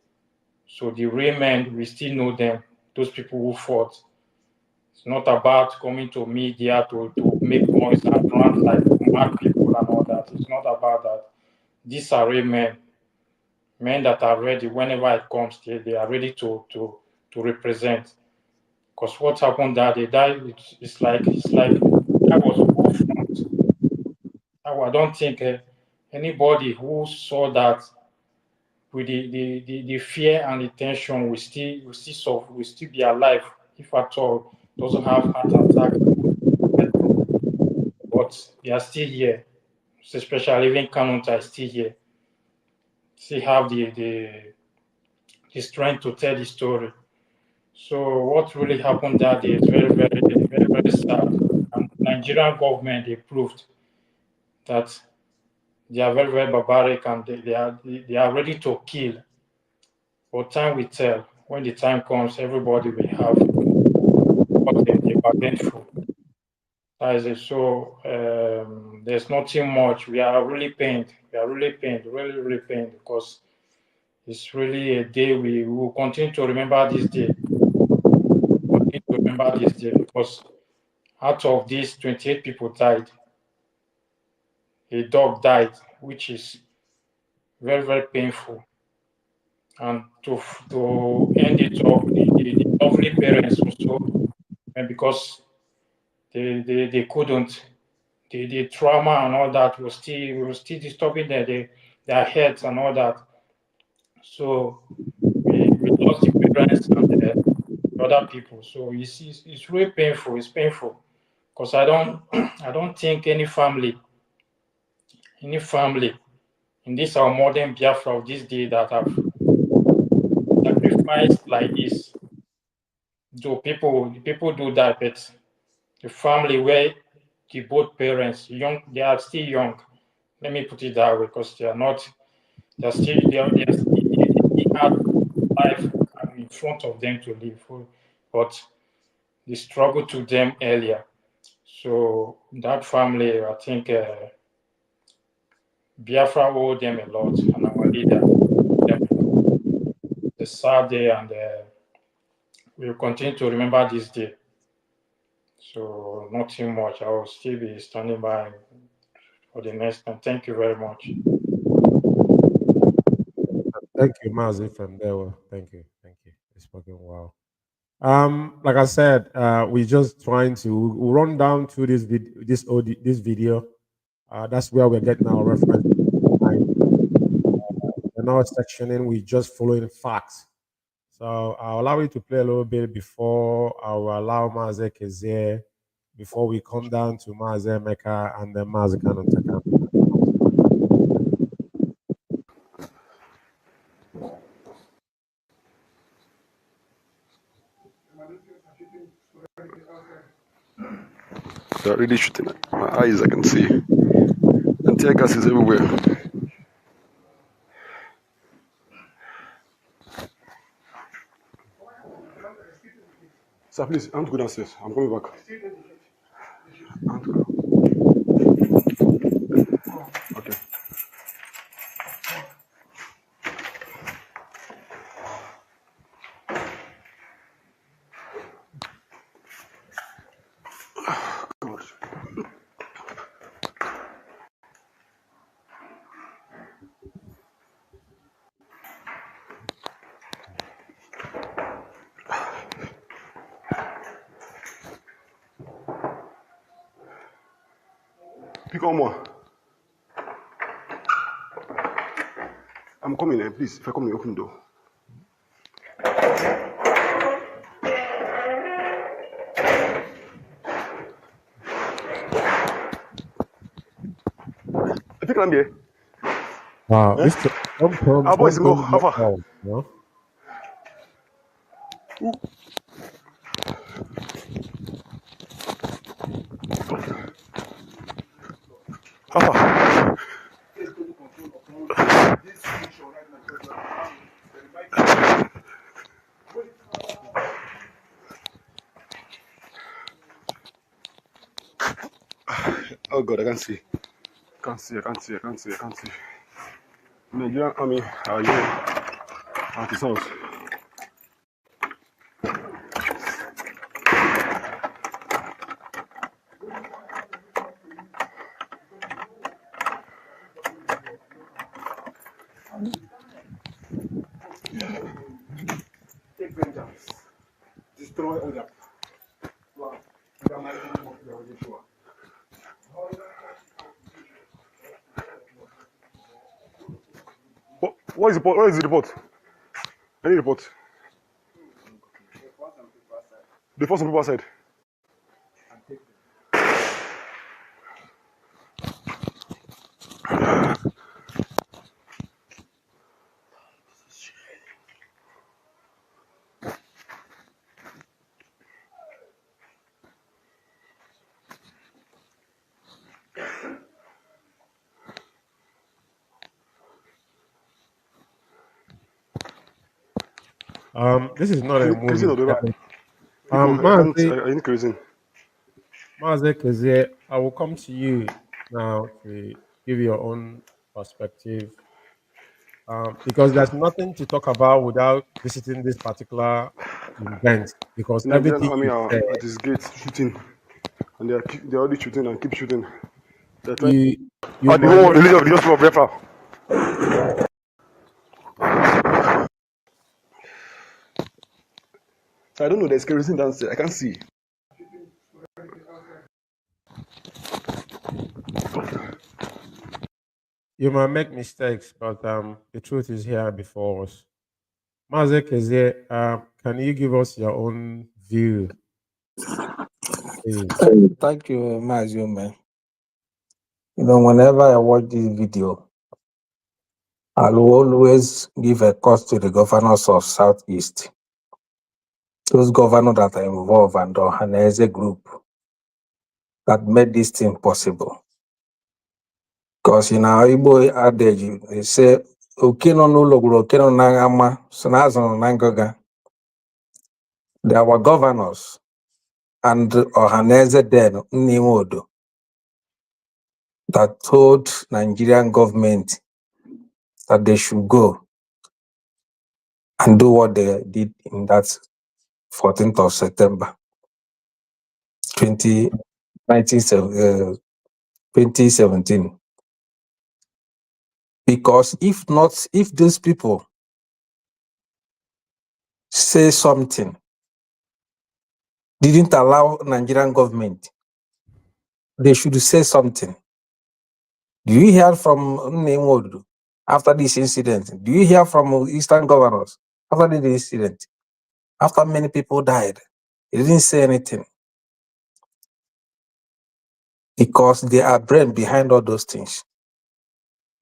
So the real men, we still know them, those people who fought. It's not about coming to media to make noise and rant like mad people and all that. It's not about that. These are real men that are ready whenever it comes. They are ready to represent. Because what happened that day, it's like that was war front. I don't think anybody who saw that with the fear and the tension will still be alive if at all doesn't have heart attack. But they are still here. Especially even Kanunta is still here. Still have the strength to tell the story. So what really happened that day is very, very, very, very sad. And the Nigerian government, they proved that they are very, very barbaric and they are ready to kill. But time will tell. When the time comes, everybody will have what they bargained for. That is it. So there's nothing much. We are really pained. We are really pained, really, really pained because it's really a day we will continue to remember this day. Continue to remember this day because out of these 28 people died, a dog died, which is very, very painful. And to end it off, the lovely parents also, and because they couldn't, the trauma and all that was still disturbing their heads and all that. So we lost the parents and the other people. So it's really painful. It's painful because I don't think any family in this our modern Biafra of this day that have sacrificed like this. Do people do that, but the family where the both parents they are still young. Let me put it that way because they are still they have life in front of them to live, but they struggled to them earlier. So that family, I think Biafra owe them a lot, and our leader the sad day, and we will continue to remember this day. So nothing much. I will still be standing by for the next time. Thank you very much. Thank you, Mazi from there. Thank you. It's fucking wow. Like I said, we're just trying to run down through this video That's where we're getting our reference. We're not sectioning, we're just following facts. So I'll allow you to play a little bit before I will allow Mazi Kezie, before we come down to Mazi Meka and then Mazi Kanuntakan. They're really shooting at my eyes, I can see. And tear gas is everywhere. Sir, please, I want to go downstairs. I'm coming back. I want to go. Okay. God. Pick on more. I'm coming in, please. If I come in, open the door. I think I'm here. Wow, Eh? Our boys go. How far? How far? Oh God, I can't see. I can't see. Nigerian army are here at his house. Take vengeance. Destroy all that. What is the report? What is the report? Any report? They force some people outside. This is not a Kerosene or movie. whatever. I need kerosene. Mazi Kezie, I will come to you now to give your own perspective. Because there's nothing to talk about without visiting this particular event. Because The Nigerian everything army you are said, at his gate shooting. And they're already shooting and keep shooting. They're trying you the whole religion of the gospel of Biafra. I don't know, there's kerosene downstairs. I can't see. you might make mistakes, but the truth is here before us. Mazi Kezie, can you give us your own view, please? Thank you, Mazi Umeh. You know, whenever I watch this video, I'll always give a cause to the governors of Southeast, those governors that are involved and Ohaneze group that made this thing possible. Because in our Igbo adage, they say, Okino no logro, okino nangama, sunazo nangoga. There were governors and Ohaneze then, Nimodo, that told Nigerian government that they should go and do what they did in that 14th of September 2017. Because if those people say something, didn't allow Nigerian government, they should say something. Do you hear from Nnemodu after this incident? Do you hear from Eastern governors after the incident? After many people died, he didn't say anything because they are brain behind all those things.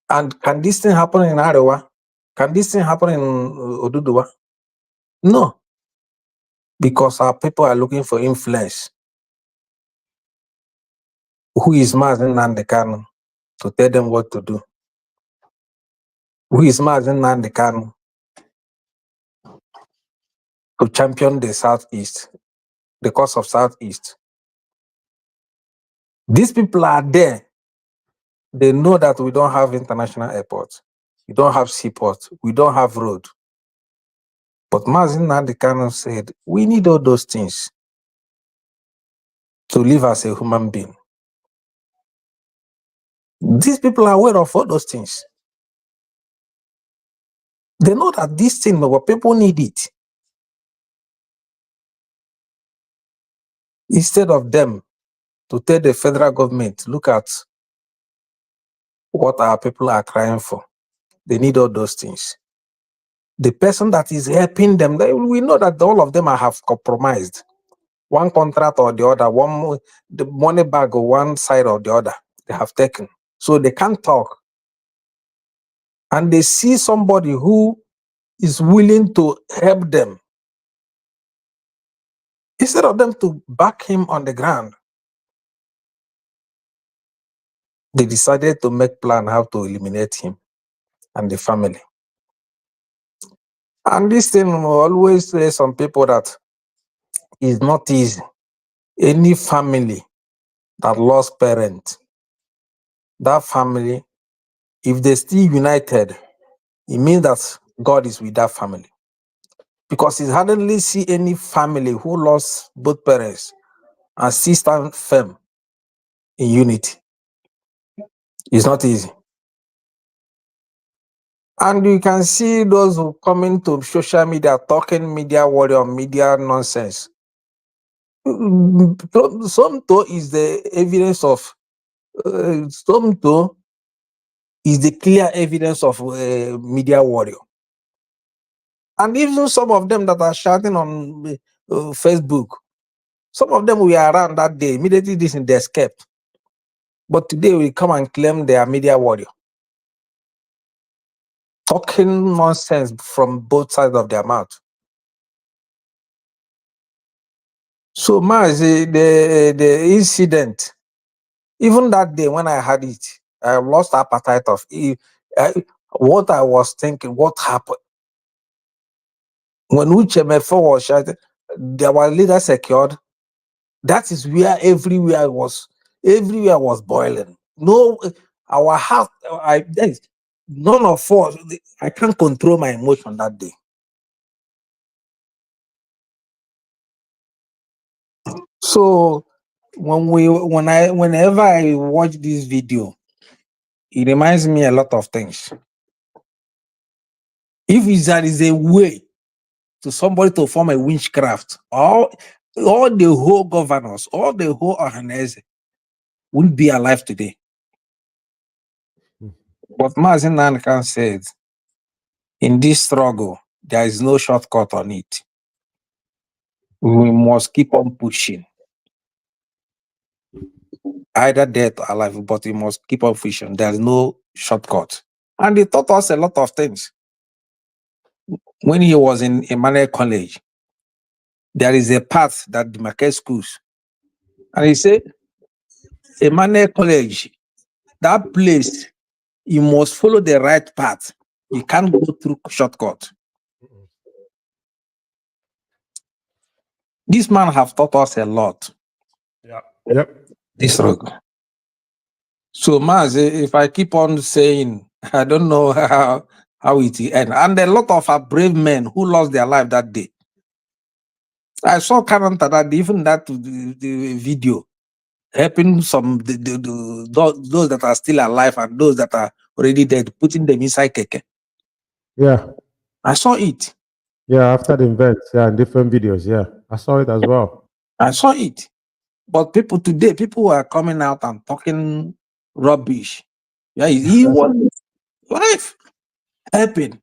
And can this thing happen in Arewa? Can this thing happen in Oduduwa? No, because our people are looking for influence. Who is Mazi Nnamdi Kanu to tell them what to do? Who is Mazi Nnamdi Kanu to champion the Southeast, the cause of Southeast? These people are there. They know that we don't have international airports. We don't have seaports. We don't have road. But Mazi Nnamdi Kanu said, we need all those things to live as a human being. These people are aware of all those things. They know that this thing, but people need it. Instead of them to tell the federal government, look at what our people are crying for. They need all those things. The person that is helping them, we know that all of them have compromised. One contract or the other, the money bag or one side or the other, they have taken. So they can't talk. And they see somebody who is willing to help them. Instead of them to back him on the ground, they decided to make plan how to eliminate him and the family. And this thing will always say some people that it's not easy. Any family that lost parents, that family, if they're still united, it means that God is with that family. Because he hardly see any family who lost both parents and still stand firm in unity. It's not easy. And you can see those who come into social media talking media warrior, media nonsense. Somto is the evidence of, Somto is the clear evidence of media warrior. And even some of them that are shouting on Facebook, some of them were around that day, immediately this in the escape. But today we come and claim they are media warrior. Talking nonsense from both sides of their mouth. So Mazi, the incident, even that day when I had it, I lost appetite of what I was thinking, what happened. When Uchemefo was shouting, there were leaders secured. That is where everywhere was boiling. No, our heart, none of us, I can't control my emotion that day. So whenever I watch this video, it reminds me a lot of things. If there is a way to somebody to form a witchcraft, all the whole governors, all the whole organization will be alive today. But Mazi Nnamdi said, in this struggle, there is no shortcut on it. We must keep on pushing. Either dead or alive, but we must keep on pushing. There is no shortcut. And he taught us a lot of things. When he was in Emmanuel College, there is a path that demarcates schools. And he said, Emmanuel College, that place, you must follow the right path. You can't go through shortcut. This man have taught us a lot. Yeah. Yep. This road. So Mazi, if I keep on saying, I don't know how it will end. And a lot of our brave men who lost their life that day. I saw Kananta that even that the video helping some those that are still alive and those that are already dead, putting them inside keke. Yeah. I saw it. Yeah, after the event, yeah, in different videos, yeah. I saw it as well. I saw it. But people today, people are coming out and talking rubbish. Yeah, he was life helping.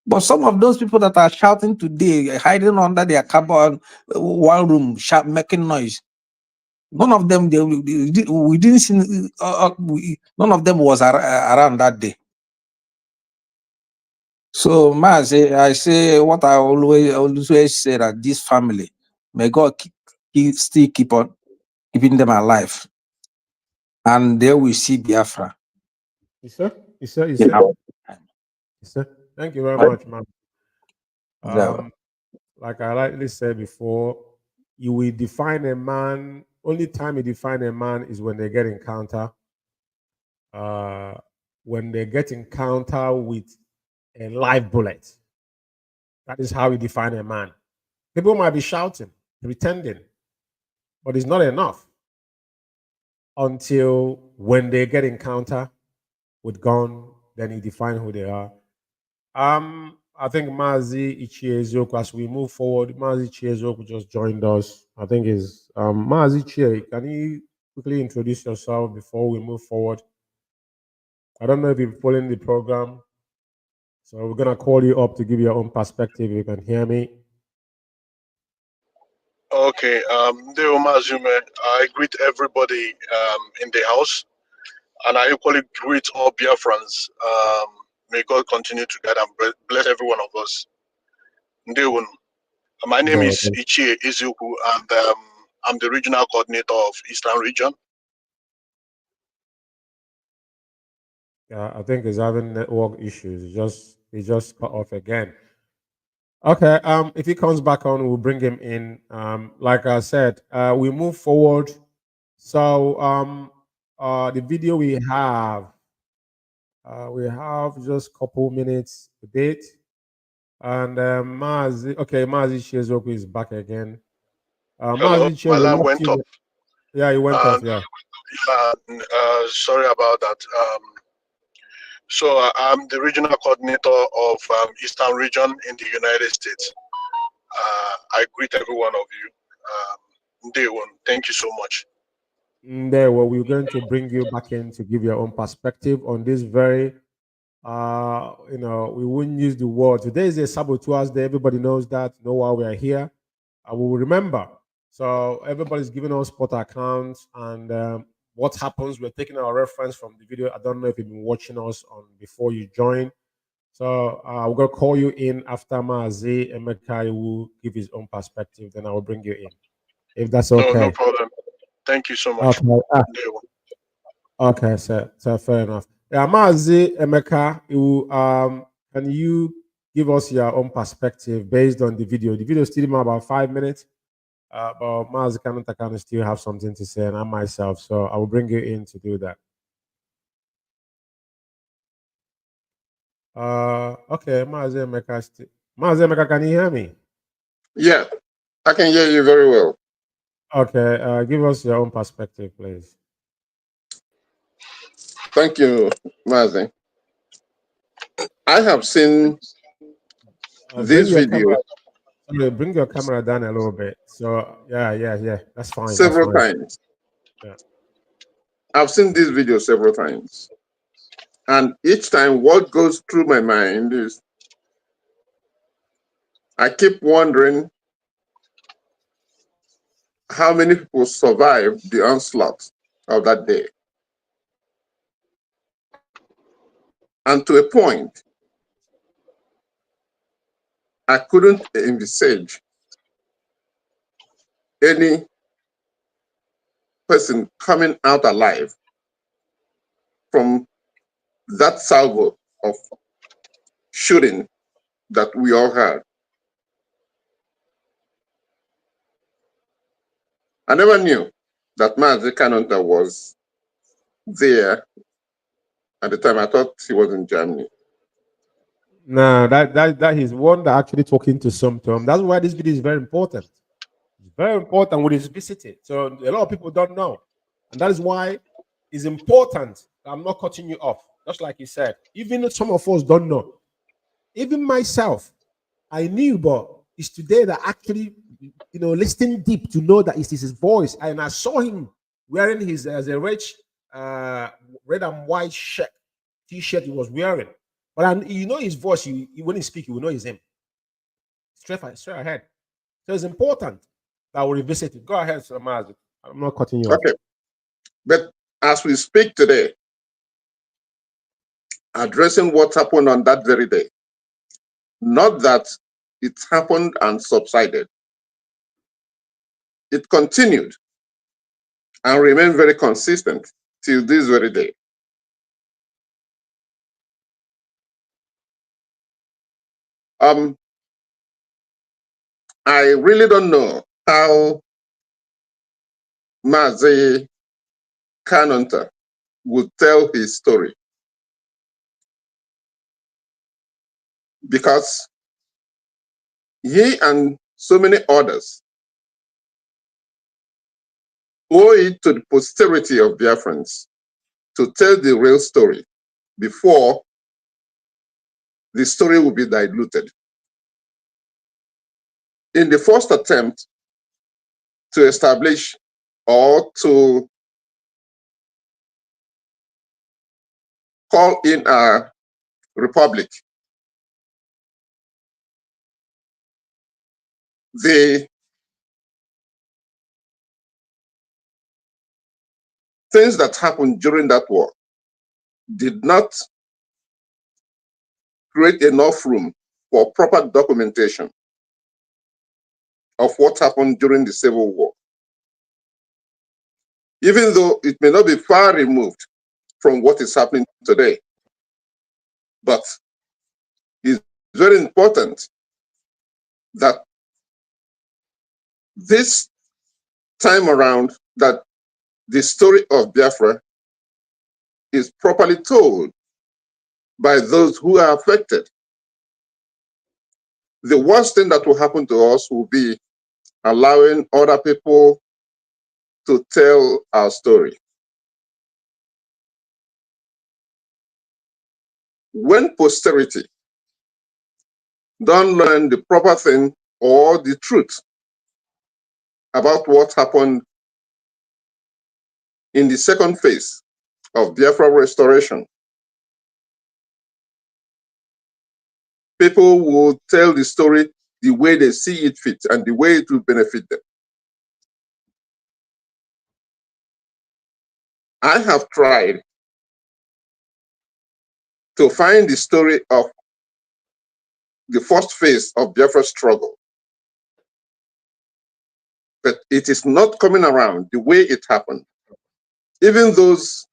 But some of those people that are shouting today, hiding under their cupboard, one room, making noise, none of them, we didn't see, none of them was around that day. So, Mazi, I say what I always say, that this family, may God still keep on keeping them alive, and they will see Biafra. Yes, sir. Yes, sir. Yes, In sir. our time. Yes, sir. Thank you very Right? much, man. So, Like I rightly said before, you will define a man. Only time you define a man is when they get encounter. When they get encounter with a live bullet. That is how you define a man. People might be shouting, pretending, but it's not enough until when they get encounter with gun, then you define who they are. I think Mazi Ichiezoku, as we move forward, Mazi Ichiezoku just joined us. I think is Mazi Ichie. Can you quickly introduce yourself before we move forward? I don't know if you're following the program, so we're gonna call you up to give your own perspective. You can hear me. Okay, Deo Mazume, I greet everybody in the house, and I equally greet all Biafrans. May God continue to guide and bless every one of us. Ndewo. My name No, is Ichie Izuku, and I'm the regional coordinator of Eastern Region. yeah, I think he's having network issues. He just cut off again. Okay. If he comes back on, we'll bring him in. Like I said, we move forward. So the video we have just a couple minutes to date. And Mazi, okay, Mazi Shezoku is back again. Hello, Mazi my line Shezoku, went up. yeah, he went off. Yeah. Sorry about that. So I'm the regional coordinator of Eastern Region in the United States. I greet every one of you. Ndewo. Thank you so much. There, well, we're going to bring you back in to give your own perspective on this very, we wouldn't use the word. Today is a Saboteurs Day. Everybody knows that, know why we are here. I will remember. So everybody's giving us spot accounts and what happens. We're taking our reference from the video. I don't know if you've been watching us on before you join. So we're going to call you in after Mazi. Emeka will give his own perspective. Then I will bring you in, if that's okay. No problem. Thank you so much. Okay. Okay, so fair enough. Yeah, Mazi Emeka, can you give us your own perspective based on the video? The video is still about 5 minutes, but Mazi can still have something to say, and I myself, so I will bring you in to do that. Okay, Mazi Emeka, can you hear me? Yeah, I can hear you very well. Okay, give us your own perspective, please. Thank you, Mazi. I have seen this video. Bring your camera down a little bit. So yeah, that's fine. Several times. Yeah. I've seen this video several times. And each time what goes through my mind is I keep wondering how many people survived the onslaught of that day. And to a point, I couldn't envisage any person coming out alive from that salvo of shooting that we all had. I never knew that Mazi Kanonta was there at the time. I thought he was in Germany. No, that is one that actually talking to some term. That's why this video is very important. It's very important when it's visited. So a lot of people don't know. And that is why it's important. I'm not cutting you off. Just like you said. Even if some of us don't know. Even myself, I knew, but it's today that actually, listening deep to know that it is his voice. And I saw him wearing his as a rich red and white shirt, t-shirt he was wearing. But you know his voice, when he speaks, you will know it's him. Straight ahead. So it's important that we revisit it. Go ahead, Sir Mazi. I'm not cutting you off. Okay. But as we speak today, addressing what happened on that very day, not that it happened and subsided. It continued and remained very consistent till this very day. I really don't know how Mazi Kanonta would tell his story, because he and so many others owe it to the posterity of Biafrans to tell the real story before the story will be diluted. In the first attempt to establish or to call in a republic, the things that happened during that war did not create enough room for proper documentation of what happened during the Civil War. Even though it may not be far removed from what is happening today, but it's very important that this time around that the story of Biafra is properly told by those who are affected. The worst thing that will happen to us will be allowing other people to tell our story. When posterity don't learn the proper thing or the truth about what happened in the second phase of Biafra restoration, people will tell the story the way they see it fit and the way it will benefit them. I have tried to find the story of the first phase of Biafra struggle, but it is not coming around the way it happened. Even those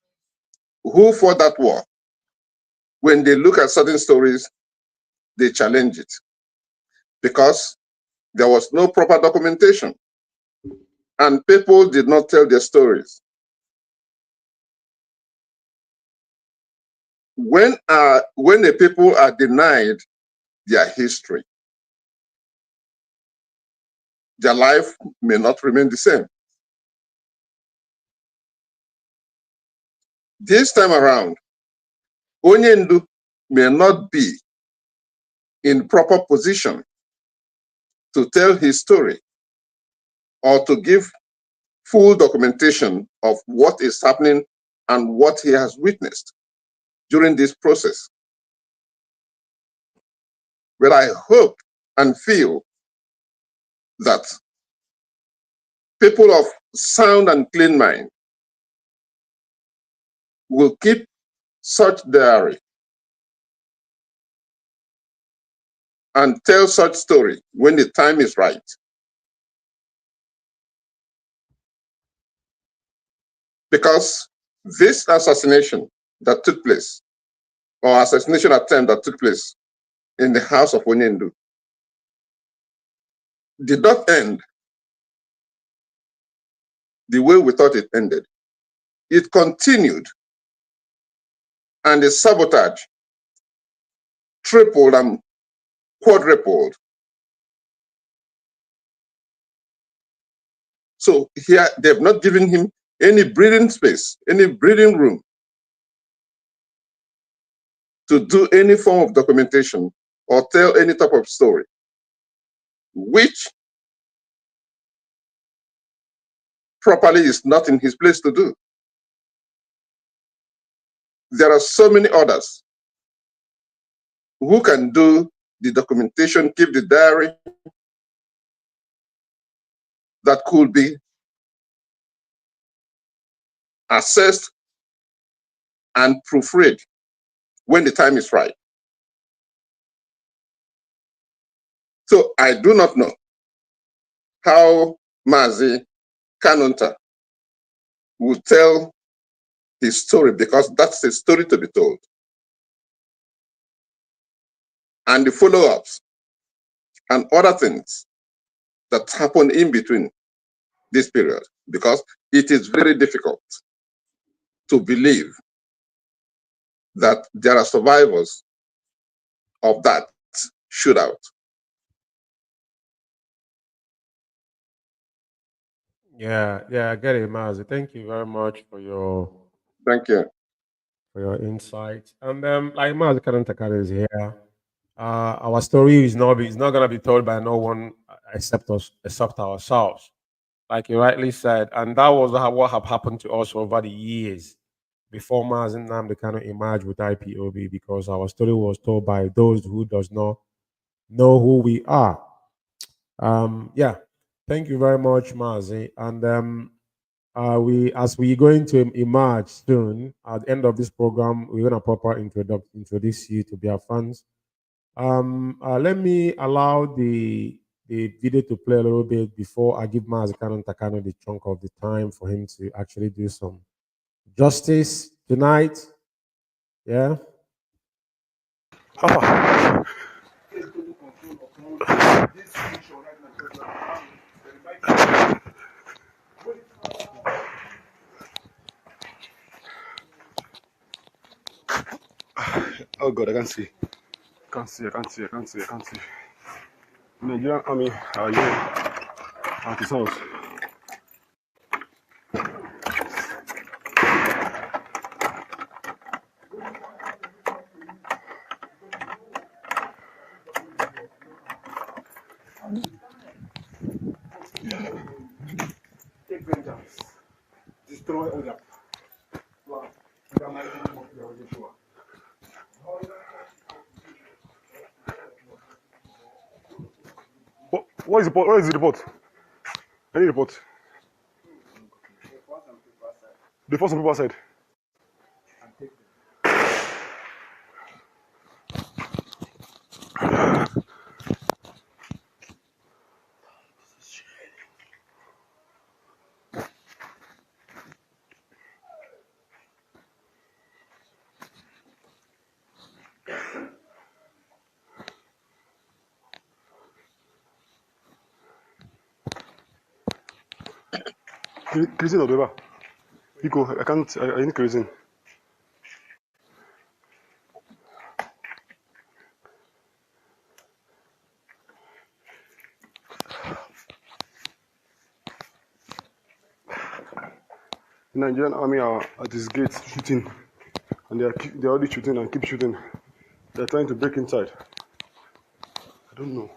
who fought that war, when they look at certain stories, they challenge it because there was no proper documentation and people did not tell their stories. When the people are denied their history, their life may not remain the same. This time around, Onyendu may not be in proper position to tell his story or to give full documentation of what is happening and what he has witnessed during this process. But I hope and feel that people of sound and clean mind will keep such diary and tell such story when the time is right. Because this assassination that took place, or assassination attempt that took place in the house of Onyendu, did not end the way we thought it ended. It continued, and the sabotage tripled and quadrupled. So here, they've not given him any breathing space, any breathing room to do any form of documentation or tell any type of story, which properly is not in his place to do. there are so many others who can do the documentation, keep the diary, that could be assessed and proofread when the time is right. So I do not know how Mazi Kanunta will tell his story, because that's a story to be told. And the follow-ups and other things that happen in between this period, because it is very difficult to believe that there are survivors of that shootout. Yeah, I get it, Mazi. Thank you very much for your insight. And like Mazi Karantakara is here. Our story is not gonna be told by no one except us, except ourselves, like you rightly said. And that was what have happened to us over the years before Mazi Nnamdi Kanu emerged with IPOB, because our story was told by those who does not know who we are. Yeah, thank you very much, Mazi. And as we going to emerge soon at the end of this program, we're gonna proper introduce you to our fans. Let me allow the video to play a little bit before I give Mazi Takano the chunk of the time for him to actually do some justice tonight. Yeah. Oh God, I can't see. I can't see. Nigerian Army are here at his house. Take vengeance. Destroy all their plans. What is the report? Where is the report? Any report? The force on paper side. Kerosene or whatever. Pico, I can't. I need kerosene. The Nigerian Army are at his gate shooting, and they're already shooting and keep shooting. They're trying to break inside. I don't know.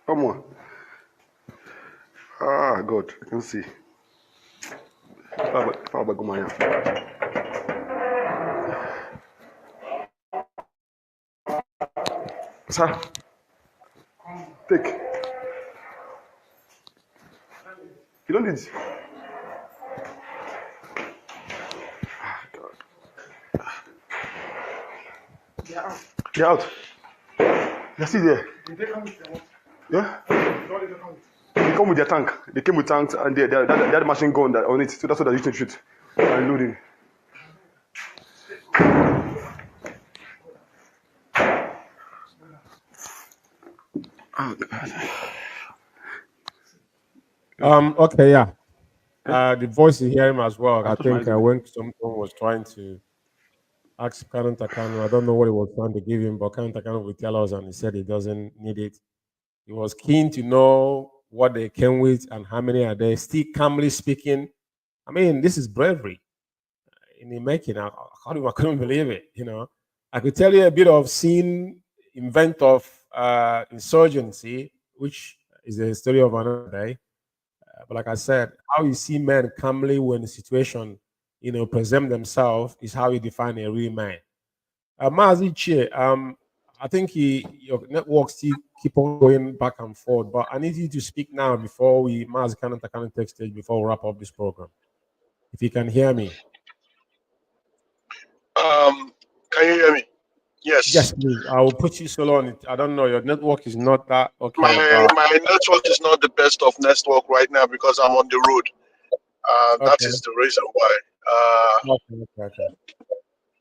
Come on. Ah, God, I can see. Sir, take. You don't need. Ah, God. They're out. They're still there. Yeah? They come with their tank. They came with tanks and they had a machine gun on it. So that's what they used to shoot. And loading. Oh, God. Okay, yeah. The voice is hearing as well. I think when someone was trying to ask Karan Takano, I don't know what he was trying to give him, but Karan Takano will tell us, and he said he doesn't need it. He was keen to know what they came with and how many are there, still calmly speaking. I mean, this is bravery in the making. I couldn't believe it. You know, I could tell you a bit of scene event of insurgency, which is a story of another day. But like I said, how you see men calmly when the situation, present themselves is how you define a real man. Mazi Che, I think your network still keep on going back and forth, but I need you to speak now before Mazi can take stage before we wrap up this program. If you can hear me. Can you hear me? Yes. Yes, please. I will put you solo on it. I don't know. Your network is not that okay. My network is not the best of network right now because I'm on the road. Okay. That is the reason why. Okay.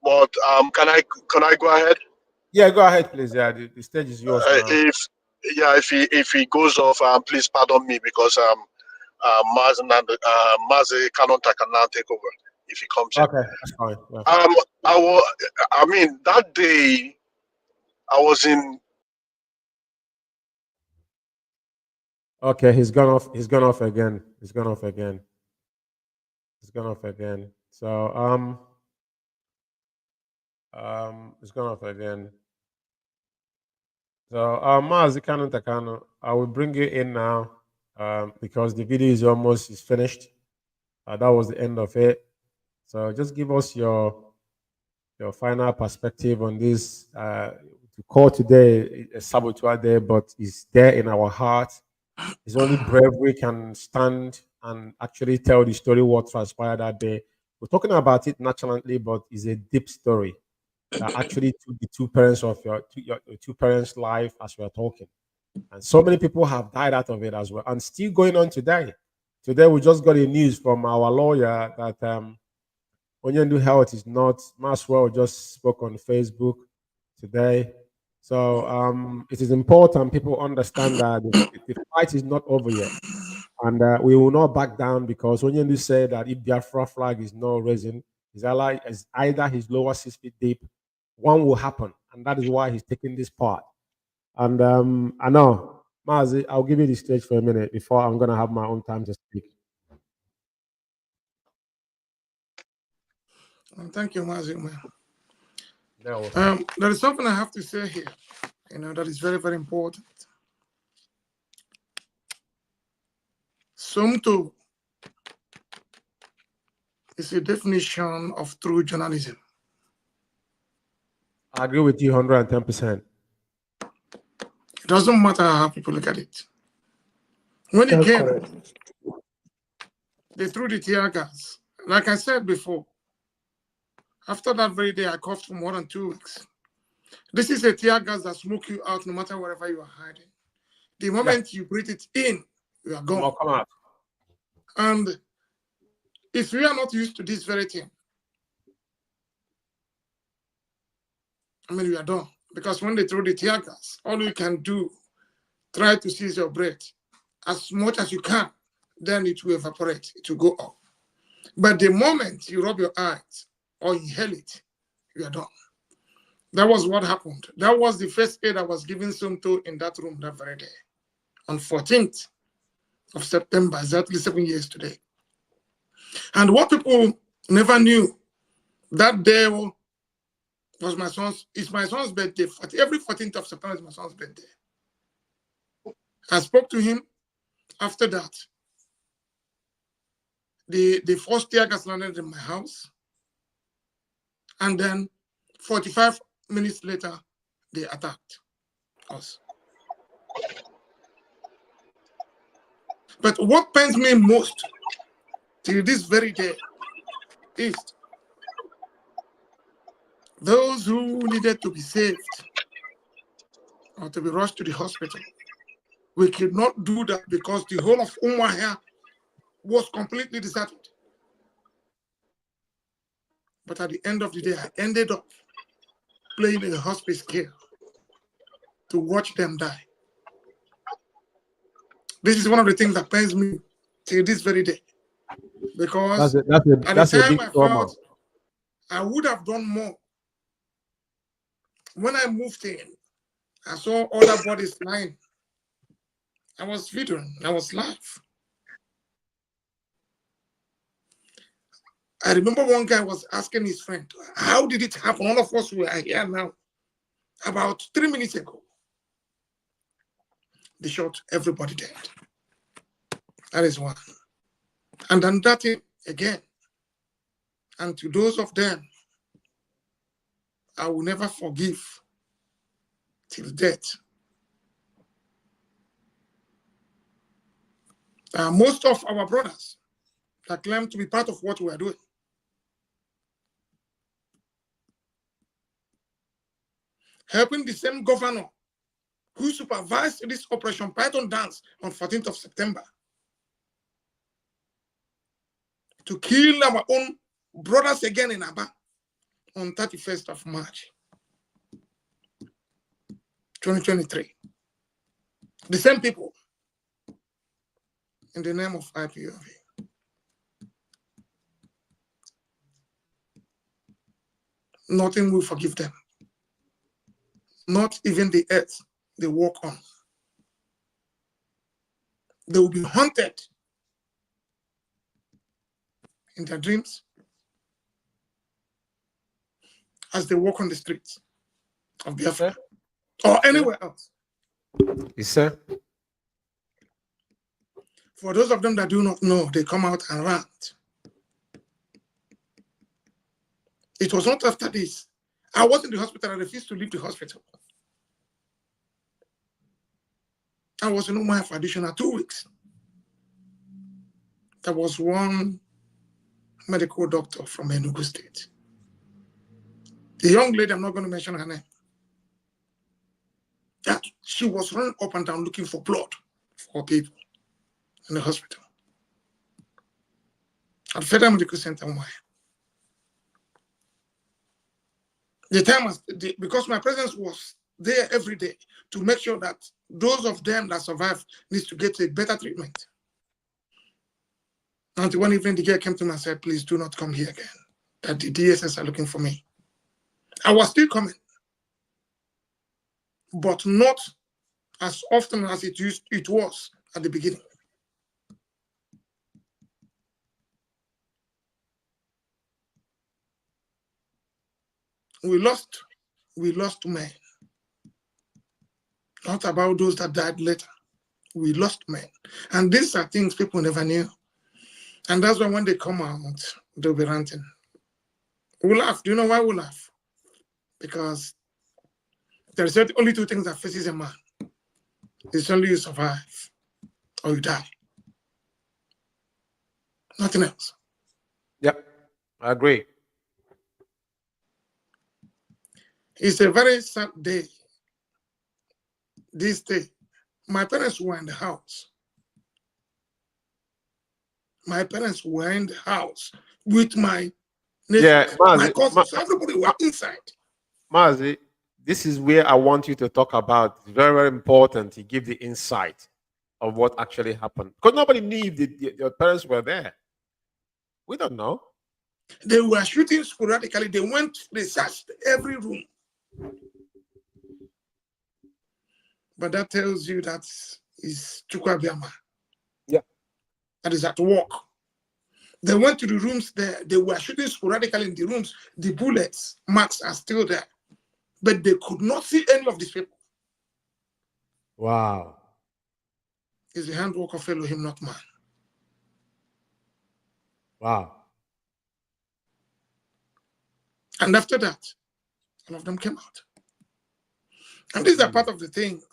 But can I go ahead? Yeah, go ahead, please. Yeah, the stage is yours now. If he goes off, please pardon me because Mazi cannot take over if he comes in. Okay, that's fine. Yeah. I mean that day I was in. Okay, he's gone off. He's gone off again. So he's gone off again. So Mazi Takano, I will bring you in now because the video is finished. That was the end of it. So just give us your final perspective on this. To call today a saboteur day, but it's there in our heart. It's only bravery can stand and actually tell the story what transpired that day. We're talking about it naturally, but it's a deep story that actually took the two parents of your two parents' life as we are talking. And so many people have died out of it as well, and still going on today. Today we just got a news from our lawyer that Onyendu Health is not. Maswell just spoke on Facebook today. So it is important people understand that the fight is not over yet. And we will not back down because Onyendu said that if Biafra flag is not raising, it's either his lower 6 feet deep, one will happen. And that is why he's taking this part. And I know, Mazi, I'll give you the stage for a minute before I'm going to have my own time to speak. Thank you, Mazi. There is something I have to say here, that is very, very important. Somto is a definition of true journalism. I agree with you 110%. It doesn't matter how people look at it. When it came, they threw the tear gas. Like I said before, after that very day, I coughed for more than 2 weeks. This is a tear gas that smoke you out no matter wherever you are hiding. The moment you breathe it in, you are gone. Come out. And if we are not used to this very thing, I mean, we are done. Because when they throw the tear gas, all you can do, try to seize your breath as much as you can, then it will evaporate, it will go up. But the moment you rub your eyes or inhale it, you are done. That was what happened. That was the first aid I was given Somto in that room that very day. On 14th of September, exactly 7 years today. And what people never knew, that day was my son's birthday. Every 14th of September is my son's birthday. I spoke to him after that. The first tear gas landed in my house. And then 45 minutes later, they attacked us. But what pains me most till this very day is those who needed to be saved or to be rushed to the hospital. We could not do that because the whole of Umeh was completely deserted. But at the end of the day, I ended up playing in a hospice care to watch them die. This is one of the things that pains me till this very day. Because at the time I felt I would have done more. When I moved in, I saw other bodies lying I was videoing. I was live. I remember one guy was asking his friend, how did it happen? All of us were here now. About 3 minutes ago, they shot everybody dead. That is one. And then that again. And to those of them, I will never forgive till death. Most of our brothers that claim to be part of what we are doing, helping the same governor who supervised this Operation Python dance on 14th of September to kill our own brothers again in Aba on 31st of March, 2023. The same people in the name of IPOV. Nothing will forgive them. Not even the earth they walk on. They will be haunted in their dreams as they walk on the streets of Biafra or anywhere else. Yes, sir. For those of them that do not know, they come out and rant. It was not after this. I was in the hospital. I refused to leave the hospital. I was in Umeh for additional 2 weeks. There was one medical doctor from Enugu State. The young lady, I'm not going to mention her name, that she was running up and down looking for blood for people in the hospital at Federal Medical Center. The time was, because my presence was there every day to make sure that those of them that survive needs to get a better treatment. Until one evening, the girl came to me and said, please do not come here again, that the DSS are looking for me. I was still coming, but not as often as it was at the beginning. We lost men. Not about those that died later. We lost men. And these are things people never knew. And that's why when they come out, they'll be ranting. We laugh. Do you know why we laugh? Because there's only 2 things that faces a man. It's only you survive or you die. Nothing else. Yep, I agree. It's a very sad day. This day, my parents were in the house. My parents were in the house with my nephews, my cousins. So everybody was inside. Mazi, this is where I want you to talk about. It's very, very important to give the insight of what actually happened. Because nobody knew if your parents were there. We don't know. They were shooting sporadically. They searched every room. But that tells you that is UKWU-IBEKU. Yeah. That is at work. They went to the rooms there. They were shooting sporadically in the rooms. The bullets marks are still there. But they could not see any of these people. Wow. It's the handwork of Elohim, not man. Wow. And after that, all of them came out. And these are part of the things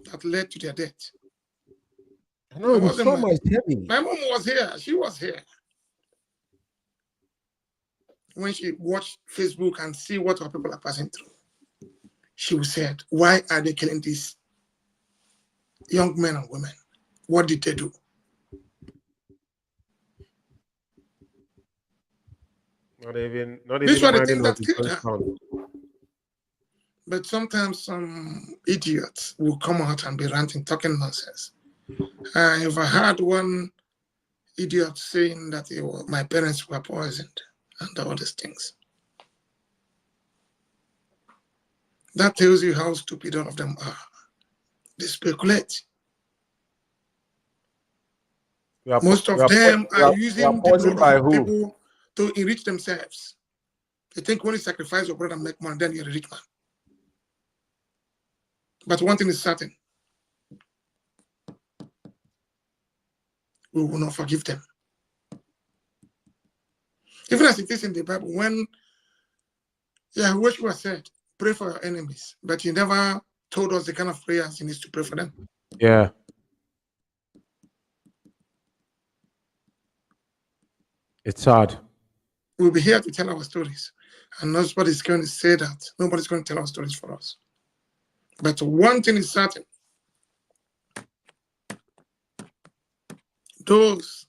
that led to their death. I know, the trauma is heavy. My mom was here. She was here. When she watched Facebook and see what our people are passing through, she said, why are they killing these young men and women? What did they do? Not even These were the things that killed her. But sometimes some idiots will come out and be ranting, talking nonsense. If I had one idiot saying that my parents were poisoned and all these things. That tells you how stupid all of them are. They speculate. Most of them are using the blood of people to enrich themselves. They think when you sacrifice your brother and make money, then you're a rich man. But one thing is certain. We will not forgive them. Even as it is in the Bible, when Yahushua said, pray for your enemies, but he never told us the kind of prayers he needs to pray for them. Yeah. It's hard. We'll be here to tell our stories. And nobody's going to say that. Nobody's going to tell our stories for us. But one thing is certain. Those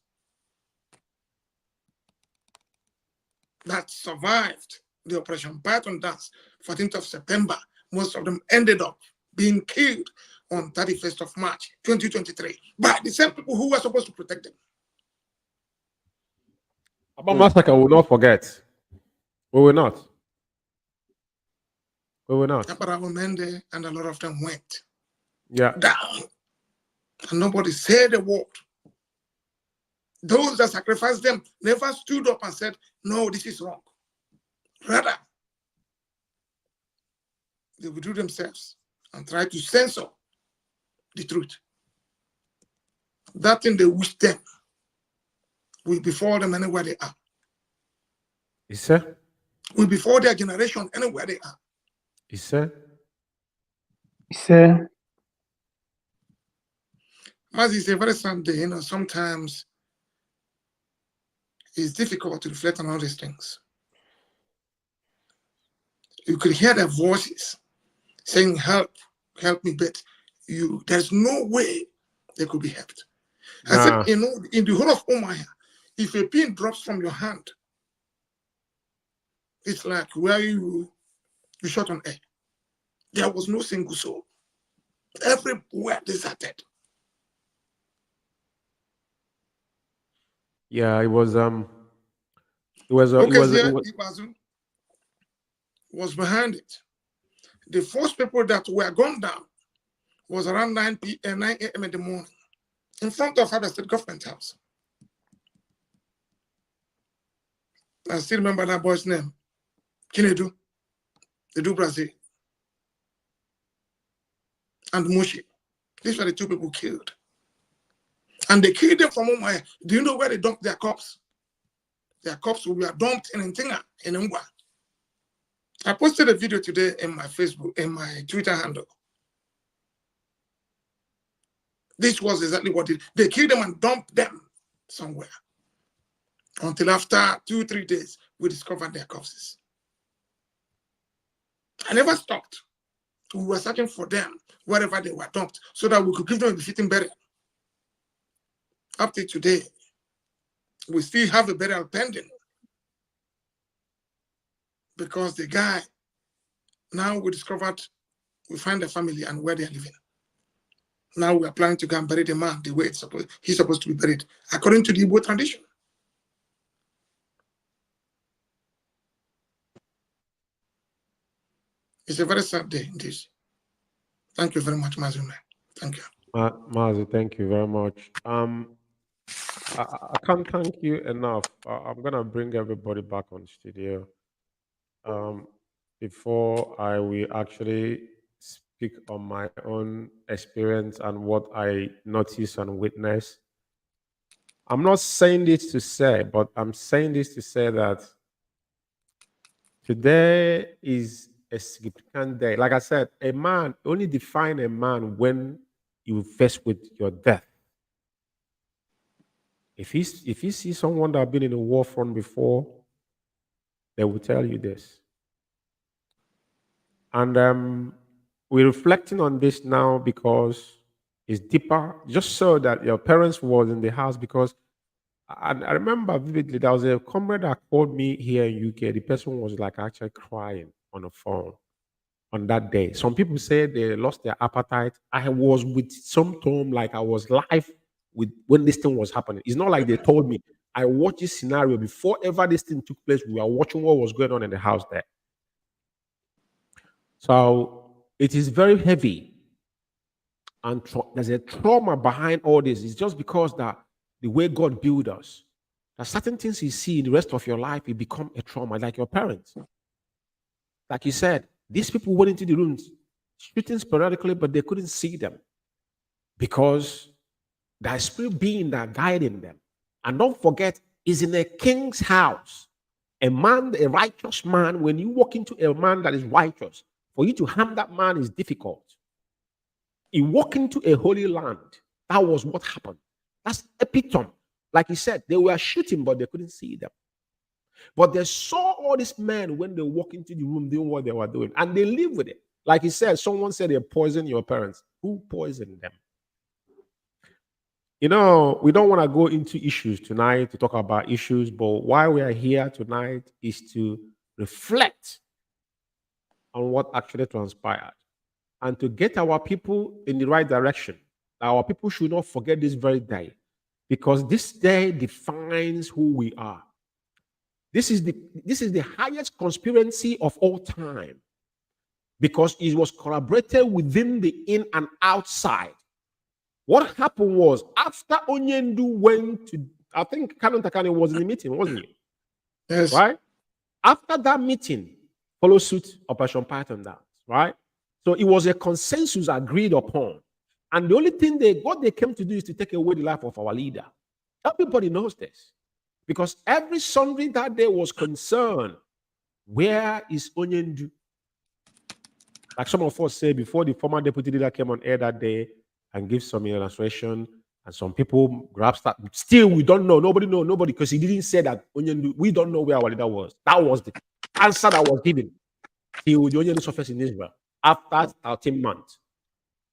that survived the Operation Python Dance, 14th of September, most of them ended up being killed on 31st of March, 2023, by the same people who were supposed to protect them. About massacre, we will not forget. We will not. We will not. Mende and a lot of them went down. And nobody said a word. Those that sacrificed them never stood up and said, no, this is wrong. Rather, they withdrew themselves and tried to censor the truth. That thing they wish them will befall them anywhere they are. Is sir? Will befall their generation anywhere they are. Is sir? Is sir? Mazzi, it's a very sad day. You know, sometimes it's difficult to reflect on all these things. You could hear their voices saying, help me, but there's no way they could be helped. I said, you know, in the whole of Umeh, if a pin drops from your hand, it's like where you shot on air. There was no single soul. Everywhere deserted. Yeah, it was behind it. The first people that were gunned down was around 9 a.m. in the morning in front of the state government house. I still remember that boy's name, Kinedu, the do Brazil, and Mushi. These were the two people killed. And they killed them from Umeh. Do you know where they dumped their corpses? Their corpses were dumped in Ntinga, in Ngwa. I posted a video today in my Facebook, in my Twitter handle. This was exactly what they killed them and dumped them somewhere. Until after 2-3 days, we discovered their corpses. I never stopped. We were searching for them wherever they were dumped so that we could give them a befitting burial. Up to today, we still have a burial pending because the guy, now we discovered, we find the family and where they're living. Now we are planning to go and bury the man the way he's supposed to be buried, according to the Igbo tradition. It's a very sad day, indeed. Thank you very much, Mazzi. Thank you. Mazi, thank you very much. I can't thank you enough. I'm gonna bring everybody back on studio. Before I will actually speak on my own experience and what I noticed and witnessed. I'm not saying this to say, but I'm saying this to say that today is a significant day. Like I said, a man only define a man when you face with your death. If he sees someone that has been in a war front before, they will tell you this. And we're reflecting on this now because it's deeper. Just so that your parents was in the house, because I remember vividly there was a comrade that called me here in UK. The person was like actually crying on the phone on that day. Some people say they lost their appetite. I was with some tone like I was live with when this thing was happening. It's not like they told me. I watched this scenario before ever this thing took place. We were watching what was going on in the house there. So it is very heavy. And there's a trauma behind all this. It's just because that the way God built us, there are certain things you see in the rest of your life, it become a trauma, like your parents. Like you said, these people went into the rooms shooting sporadically, but they couldn't see them because there's spirit being that guiding them. And don't forget, is in a king's house. A man, a righteous man, when you walk into a man that is righteous, for you to harm that man is difficult. You walk into a holy land. That was what happened. That's epitome. Like he said, they were shooting, but they couldn't see them. But they saw all these men when they walk into the room doing what they were doing, and they live with it. Like he said, someone said they poisoned your parents. Who poisoned them? You know, we don't want to go into issues tonight to talk about issues, but why we are here tonight is to reflect on what actually transpired and to get our people in the right direction. Our people should not forget this very day, because this day defines who we are. This is the highest conspiracy of all time, because it was corroborated within the in and outside. What happened was, after Onyendu went to, I think Canon Takane was in the meeting, wasn't he? Yes. Right? After that meeting, follow suit Operation Python Dance, right? So it was a consensus agreed upon. And the only thing what they came to do is to take away the life of our leader. Everybody knows this. Because every Sunday that day was concerned, where is Onyendu? Like some of us say, before the former deputy leader came on air that day and gave some illustration, and some people grabbed that. Still, we don't know. Nobody know. Nobody, because he didn't say that Onyendu. We don't know where our leader was. That was the answer that was given. He would only surface in Israel after 13 months.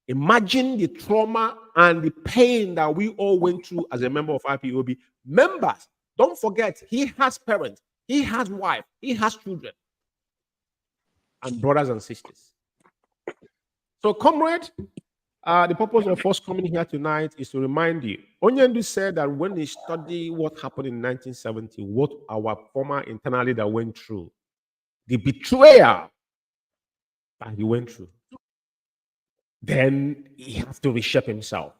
Imagine the trauma and the pain that we all went through as a member of IPOB. Members, don't forget, he has parents, he has wife, he has children, and brothers and sisters. So, comrade, the purpose of us coming here tonight is to remind you. Onyendu said that when he studied what happened in 1970, what our former internal leader went through, the betrayal that he went through, then he has to reshape himself.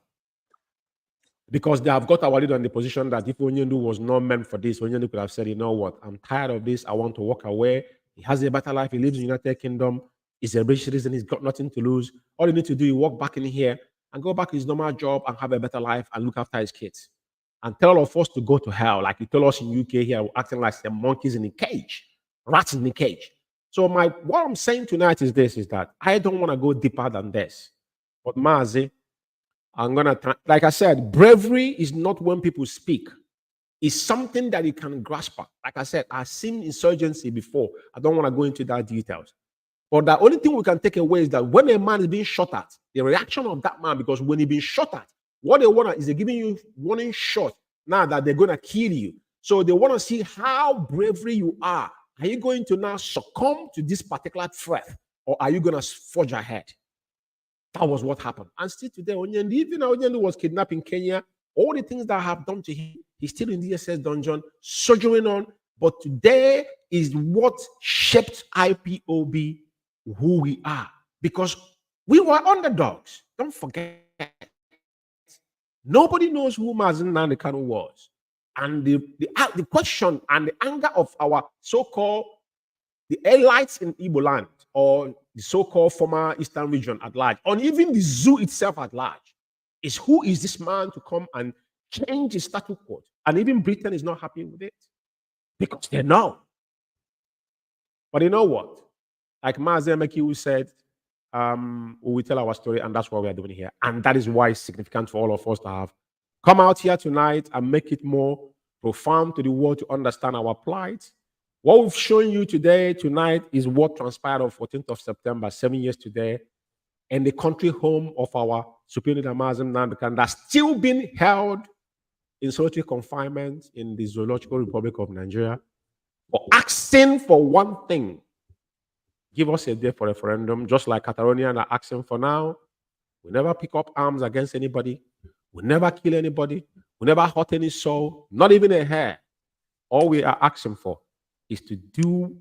Because they have got our leader in the position that if Onyendu was not meant for this, Onyendu could have said, you know what, I'm tired of this, I want to walk away. He has a better life, he lives in the United Kingdom, he's a rich citizen, he's got nothing to lose. All he needs to do is walk back in here and go back to his normal job and have a better life and look after his kids. And tell all of us to go to hell, like he told us in UK here, we're acting like the monkeys in a cage, rats in a cage. So what I'm saying tonight is this, is that I don't want to go deeper than this. But Mazi, I'm going to, like I said, bravery is not when people speak. It's something that you can grasp at. Like I said, I've seen insurgency before. I don't want to go into that details. But the only thing we can take away is that when a man is being shot at, the reaction of that man, because when he's being shot at, what they want is they're giving you warning shot now that they're going to kill you. So they want to see how bravery you are. Are you going to now succumb to this particular threat, or are you going to forge ahead? That was what happened. And still today, Onyendu, even Onyendu was kidnapped in Kenya, all the things that have done to him, he's still in the SS dungeon, sojourning on. But today is what shaped IPOB who we are. Because we were underdogs. Don't forget. Nobody knows who Mazi Nnamdi Kanu was. And the question and the anger of our so-called the elites in Igbo land, or the so-called former Eastern region at large, or even the zoo itself at large, is who is this man to come and change the status quo? And even Britain is not happy with it because they know. But you know what? Like Mazi UKWU said, we will tell our story, and that's what we are doing here. And that is why it's significant for all of us to have come out here tonight and make it more profound to the world to understand our plight. What we've shown you tonight, is what transpired on 14th of September, 7 years today, in the country home of our Supreme Leader Mazi Nnamdi Kanu, that's still being held in solitary confinement in the Zoological Republic of Nigeria, for asking for one thing: give us a day for referendum, just like Catalonia are asking for now. We never pick up arms against anybody. We never kill anybody. We never hurt any soul, not even a hair. All we are asking for is to do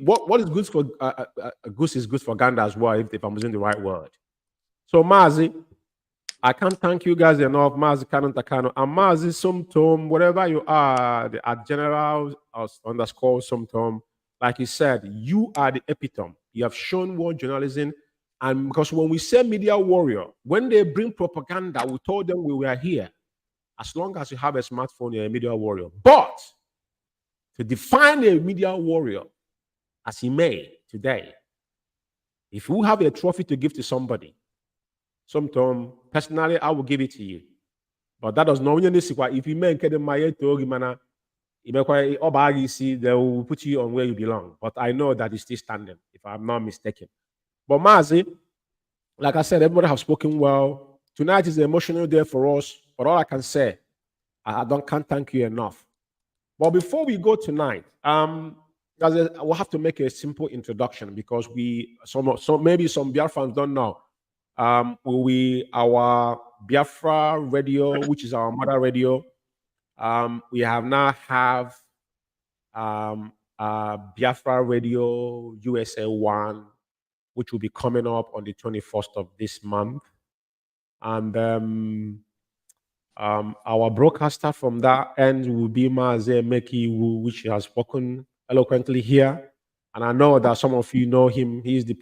what is good for goose is good for gander as well, if I'm using the right word. So Mazi, I can't thank you guys enough. Mazi Kanon Takano and Mazi Sumtom, whatever you are, at general underscore Sumtom. Like you said, you are the epitome. You have shown what journalism, and because when we say media warrior, when they bring propaganda, we told them we were here. As long as you have a smartphone, you're a media warrior. But to define a media warrior, as he may today, if you have a trophy to give to somebody, sometime personally I will give it to you. But that does not mean if you make it my they will put you on where you belong. But I know that it's still standing, if I'm not mistaken. But Mazi, like I said, everybody have spoken well. Tonight is an emotional day for us. But all I can say, can't thank you enough. But before we go tonight, we'll have to make a simple introduction because maybe some Biafrans don't know. Our Biafra Radio, which is our mother radio, we have now have Biafra Radio USA 1, which will be coming up on the 21st of this month. And our broadcaster from that end will be Mazi Mekiwu, which has spoken eloquently here. And I know that some of you know him. He's the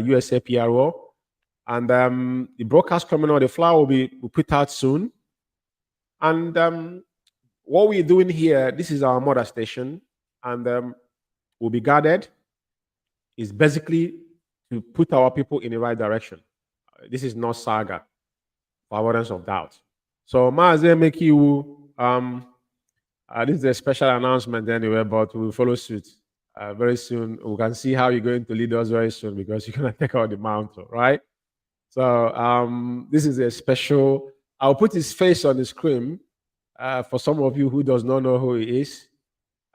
USA PRO. And the broadcast coming on, the flyer will be put out soon. And what we're doing here, this is our mother station, and we'll be guarded. Is basically to put our people in the right direction. This is not saga, for avoidance of doubt. So Mazi Mekiwu, this is a special announcement anyway, but we'll follow suit very soon. We can see how you're going to lead us very soon because you're going to take out the mantle, right? So this is a special. I'll put his face on the screen for some of you who does not know who he is.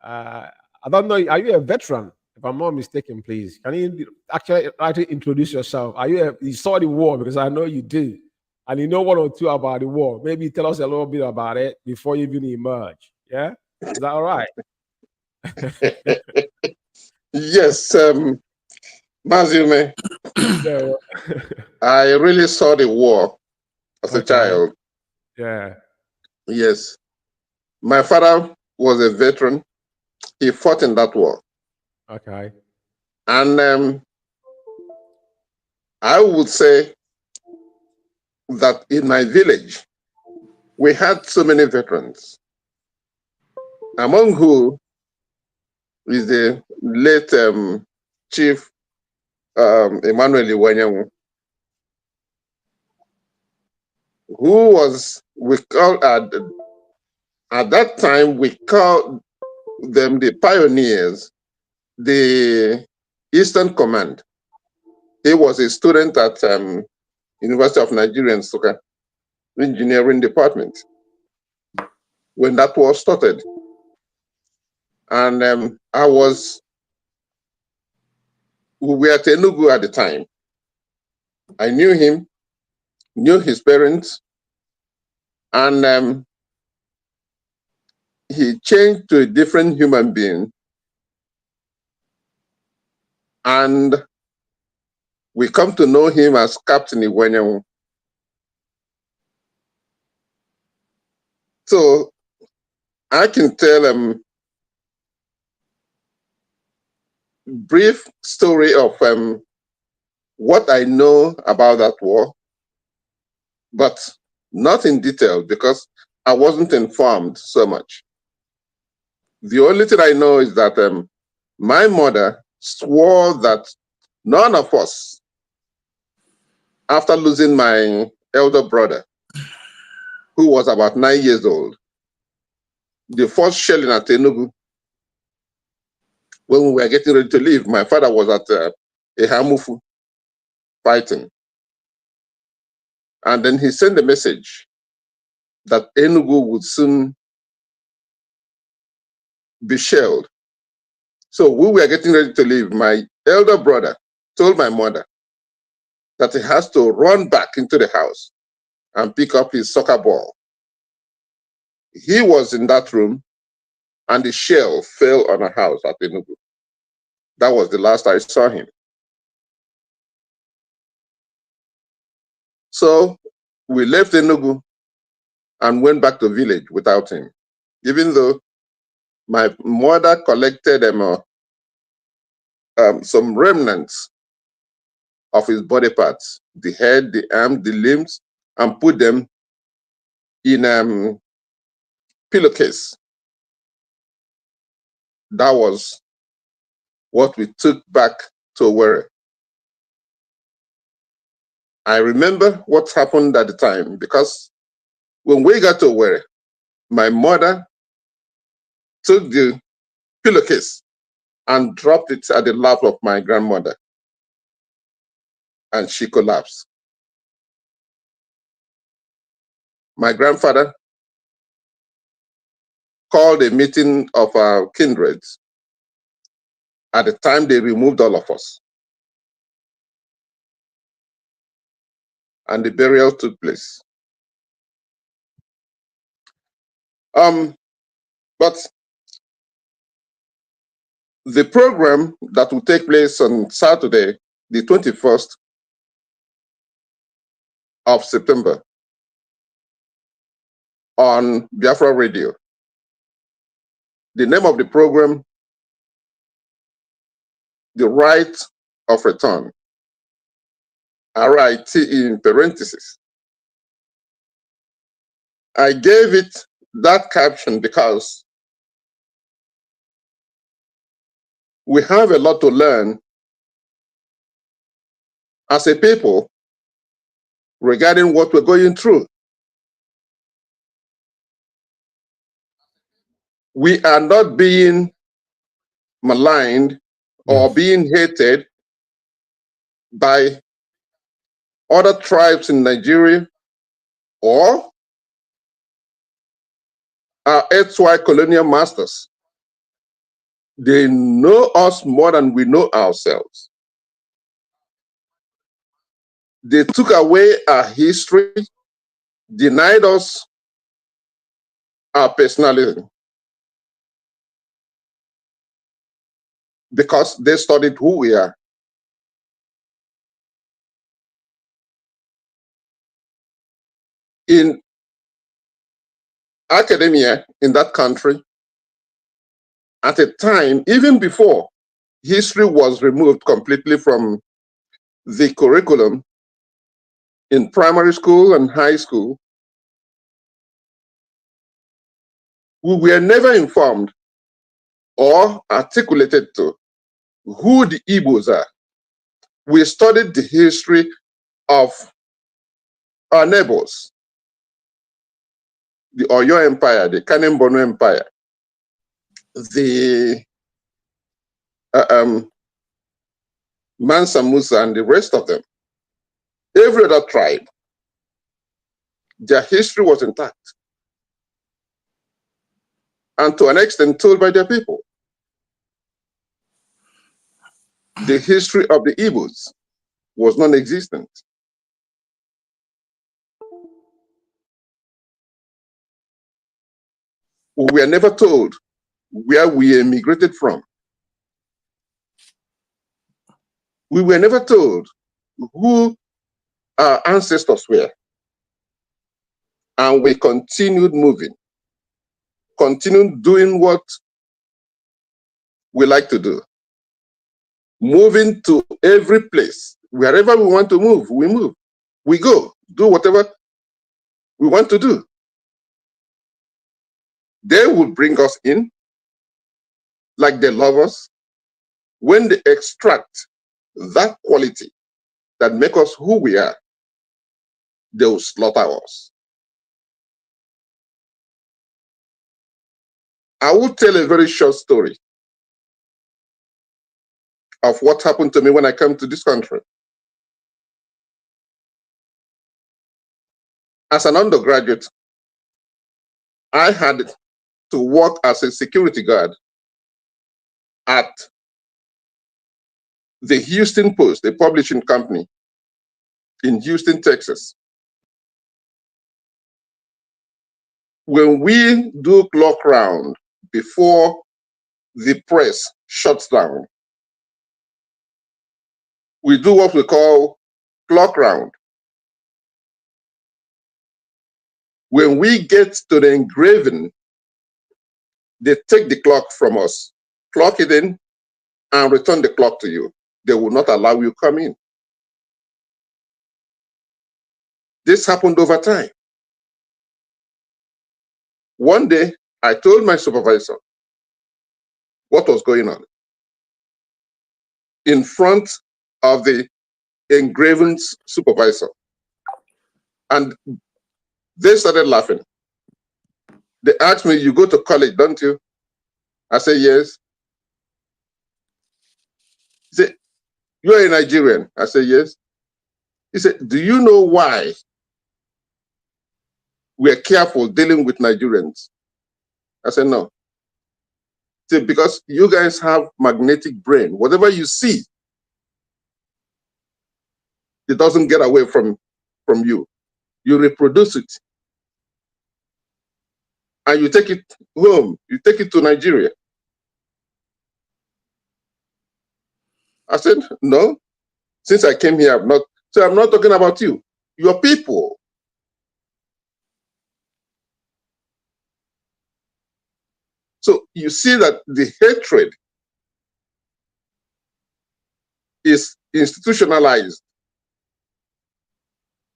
I don't know. Are you a veteran? If I'm not mistaken, please. Can you actually introduce yourself? You saw the war because I know you did, and you know one or two about the war. Maybe tell us a little bit about it before you even emerge. Yeah, is that all right? Yes, Mazzi, I really saw the war as a child. Yeah. Yes. My father was a veteran. He fought in that war. Okay. And I would say that in my village, we had so many veterans, among who is the late Chief Emmanuel Iwanyanwu, who was, we called at that time, we called them the pioneers, the Eastern Command. He was a student at University of Nigeria in Nsukka, engineering department, when that war started. And we were at Enugu at the time. I knew him, knew his parents, and he changed to a different human being. And we come to know him as Captain Iwanyanwu. So I can tell a brief story of what I know about that war, but not in detail because I wasn't informed so much. The only thing I know is that my mother swore that none of us, after losing my elder brother, who was about 9 years old, the first shelling at Enugu, when we were getting ready to leave, my father was at Ehamufu fighting. And then he sent a message that Enugu would soon be shelled. So we were getting ready to leave. My elder brother told my mother that he has to run back into the house and pick up his soccer ball. He was in that room and the shell fell on a house at Enugu. That was the last I saw him. So we left Enugu and went back to village without him, even though my mother collected some remnants of his body parts, the head, the arm, the limbs, and put them in pillowcase. That was what we took back to Owerri. I remember what happened at the time, because when we got to Owerri, my mother took the pillowcase and dropped it at the lap of my grandmother, and she collapsed. My grandfather called a meeting of our kindreds. At the time, they removed all of us, and the burial took place. But the program that will take place on Saturday, the 21st of September, on Biafra Radio. The name of the program, The Right of Return, RIT in parentheses. I gave it that caption because we have a lot to learn as a people regarding what we're going through. We are not being maligned or being hated by other tribes in Nigeria or our ex-white colonial masters. They know us more than we know ourselves. They took away our history, denied us our personality, because they studied who we are. In academia in that country, at a time, even before history was removed completely from the curriculum in primary school and high school, we were never informed or articulated to who the Igbos are. We studied the history of our neighbors, the Oyo Empire, the Kanem-Borno Empire, the Mansa Musa, and the rest of them. Every other tribe, their history was intact, and to an extent told by their people. The history of the Igbos was non-existent. We were never told where we emigrated from. We were never told who our ancestors were. And we continued moving, continued doing what we like to do. Moving to every place. Wherever we want to move, we move. We go, do whatever we want to do. They will bring us in like they love us. When they extract that quality that makes us who we are, they will slaughter us. I will tell a very short story of what happened to me when I came to this country. As an undergraduate, I had to work as a security guard at the Houston Post, a publishing company in Houston, Texas. When we do clock round before the press shuts down, we do what we call clock round. When we get to the engraving, they take the clock from us, clock it in, and return the clock to you. They will not allow you come in. This happened over time. One day, I told my supervisor what was going on in front of the engraving supervisor. And they started laughing. They asked me, "You go to college, don't you?" I said, "Yes." He said, "You are a Nigerian?" I said, "Yes." He said, "Do you know why we are careful dealing with Nigerians?" I said, "No." He said, "Because you guys have magnetic brain. Whatever you see, it doesn't get away from you. You reproduce it. And you take it home. You take it to Nigeria." I said, "No. Since I came here, I'm not." So I'm not talking about you. Your people. So you see that the hatred is institutionalized.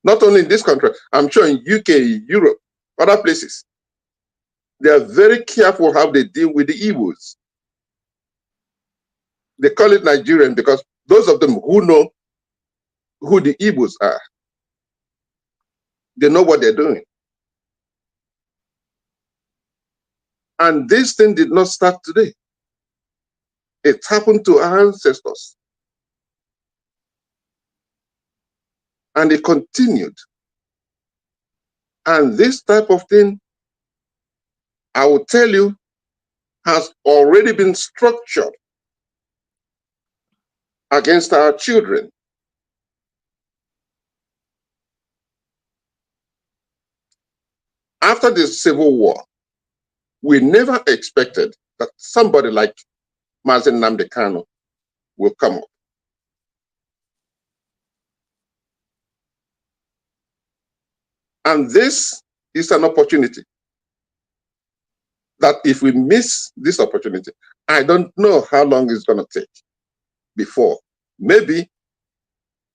Not only in this country, I'm sure in UK, Europe, other places. They are very careful how they deal with the Igbos. They call it Nigerian because those of them who know who the Igbos are, they know what they're doing. And this thing did not start today. It happened to our ancestors. And it continued. And this type of thing, I will tell you, has already been structured against our children. After the Civil War, we never expected that somebody like Mazi Nnamdi Kanu will come up. And this is an opportunity that if we miss this opportunity, I don't know how long it's going to take before maybe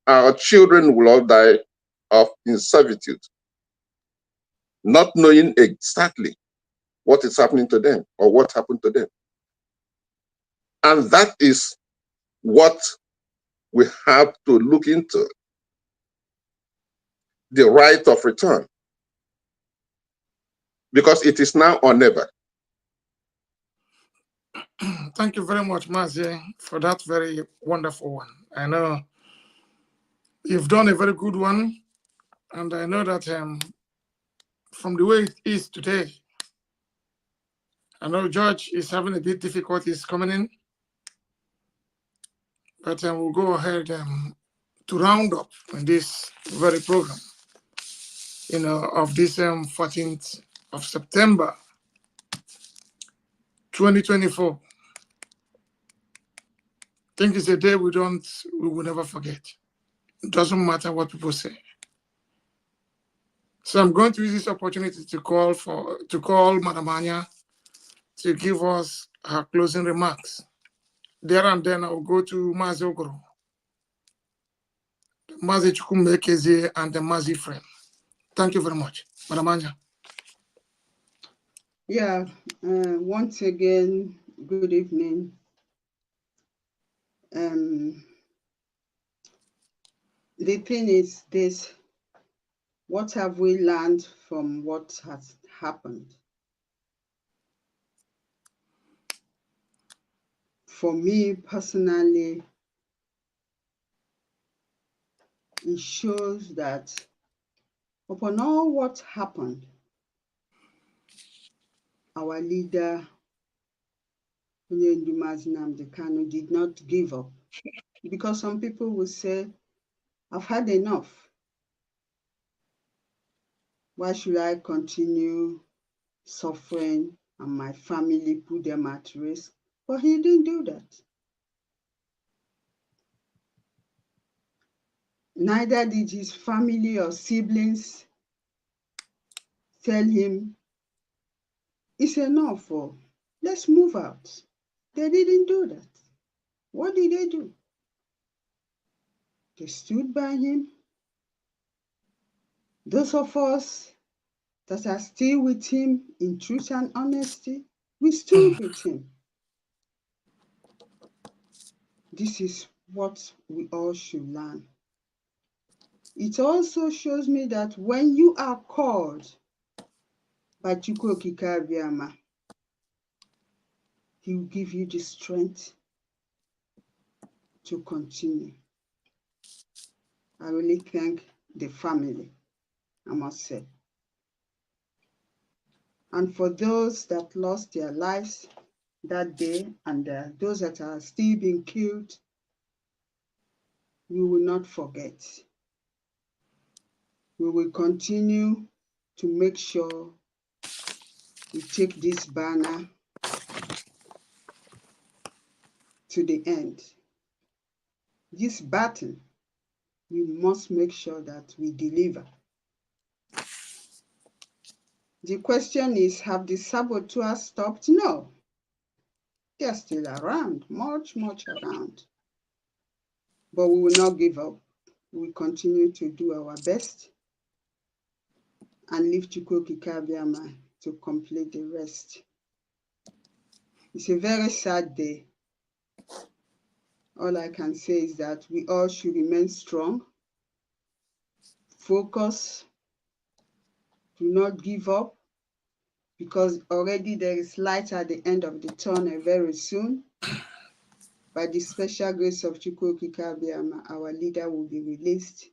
our children will all die of in servitude, not knowing exactly what is happening to them or what happened to them. And that is what we have to look into, the right of return, because it is now or never. Thank you very much, Mazi, for that very wonderful one. I know you've done a very good one, and I know that from the way it is today, I know George is having a bit difficulties coming in, but we'll go ahead to round up in this very program, of this 14th of September, 2024. I think it's a day we will never forget. It doesn't matter what people say. So I'm going to use this opportunity to call Madam Anya to give us her closing remarks. There and then I'll go to Mazi Ogoro, Mazi Chukwumekeze, and the Mazi friend. Thank you very much, Madam Anya. Yeah, once again, good evening. The thing is this: what have we learned from what has happened? For me personally, it shows that upon all what happened, our leader, Mazi Nnamdi Kanu, did not give up. Because some people will say, I've had enough. Why should I continue suffering and my family put them at risk? But he didn't do that. Neither did his family or siblings tell him, it's enough, or let's move out. They didn't do that. What did they do? They stood by him. Those of us that are still with him in truth and honesty, we stood with him. This is what we all should learn. It also shows me that when you are called by Chukwu Okike Abiyama, he will give you the strength to continue. I really thank the family, I must say. And for those that lost their lives that day and those that are still being killed, we will not forget. We will continue to make sure we take this banner to the end. This battle, we must make sure that we deliver. The question is, have the saboteurs stopped? No. They're still around, much around. But we will not give up. We continue to do our best and leave Chukwu Okike Abiyama to complete the rest. It's a very sad day. All I can say is that we all should remain strong, focus, do not give up, because already there is light at the end of the tunnel very soon. By the special grace of Chukwu Okike Abiyama, our leader will be released.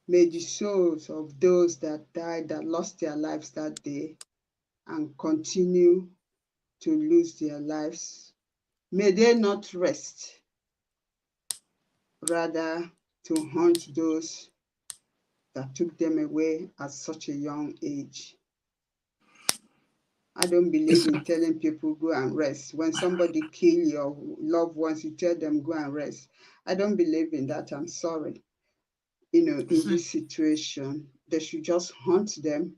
May the souls of those that died, that lost their lives that day, and continue to lose their lives, may they not rest, rather to hunt those that took them away at such a young age. I don't believe in telling people go and rest. When somebody kills your loved ones, you tell them go and rest. I don't believe in that. I'm sorry. You know, in this situation, they should just hunt them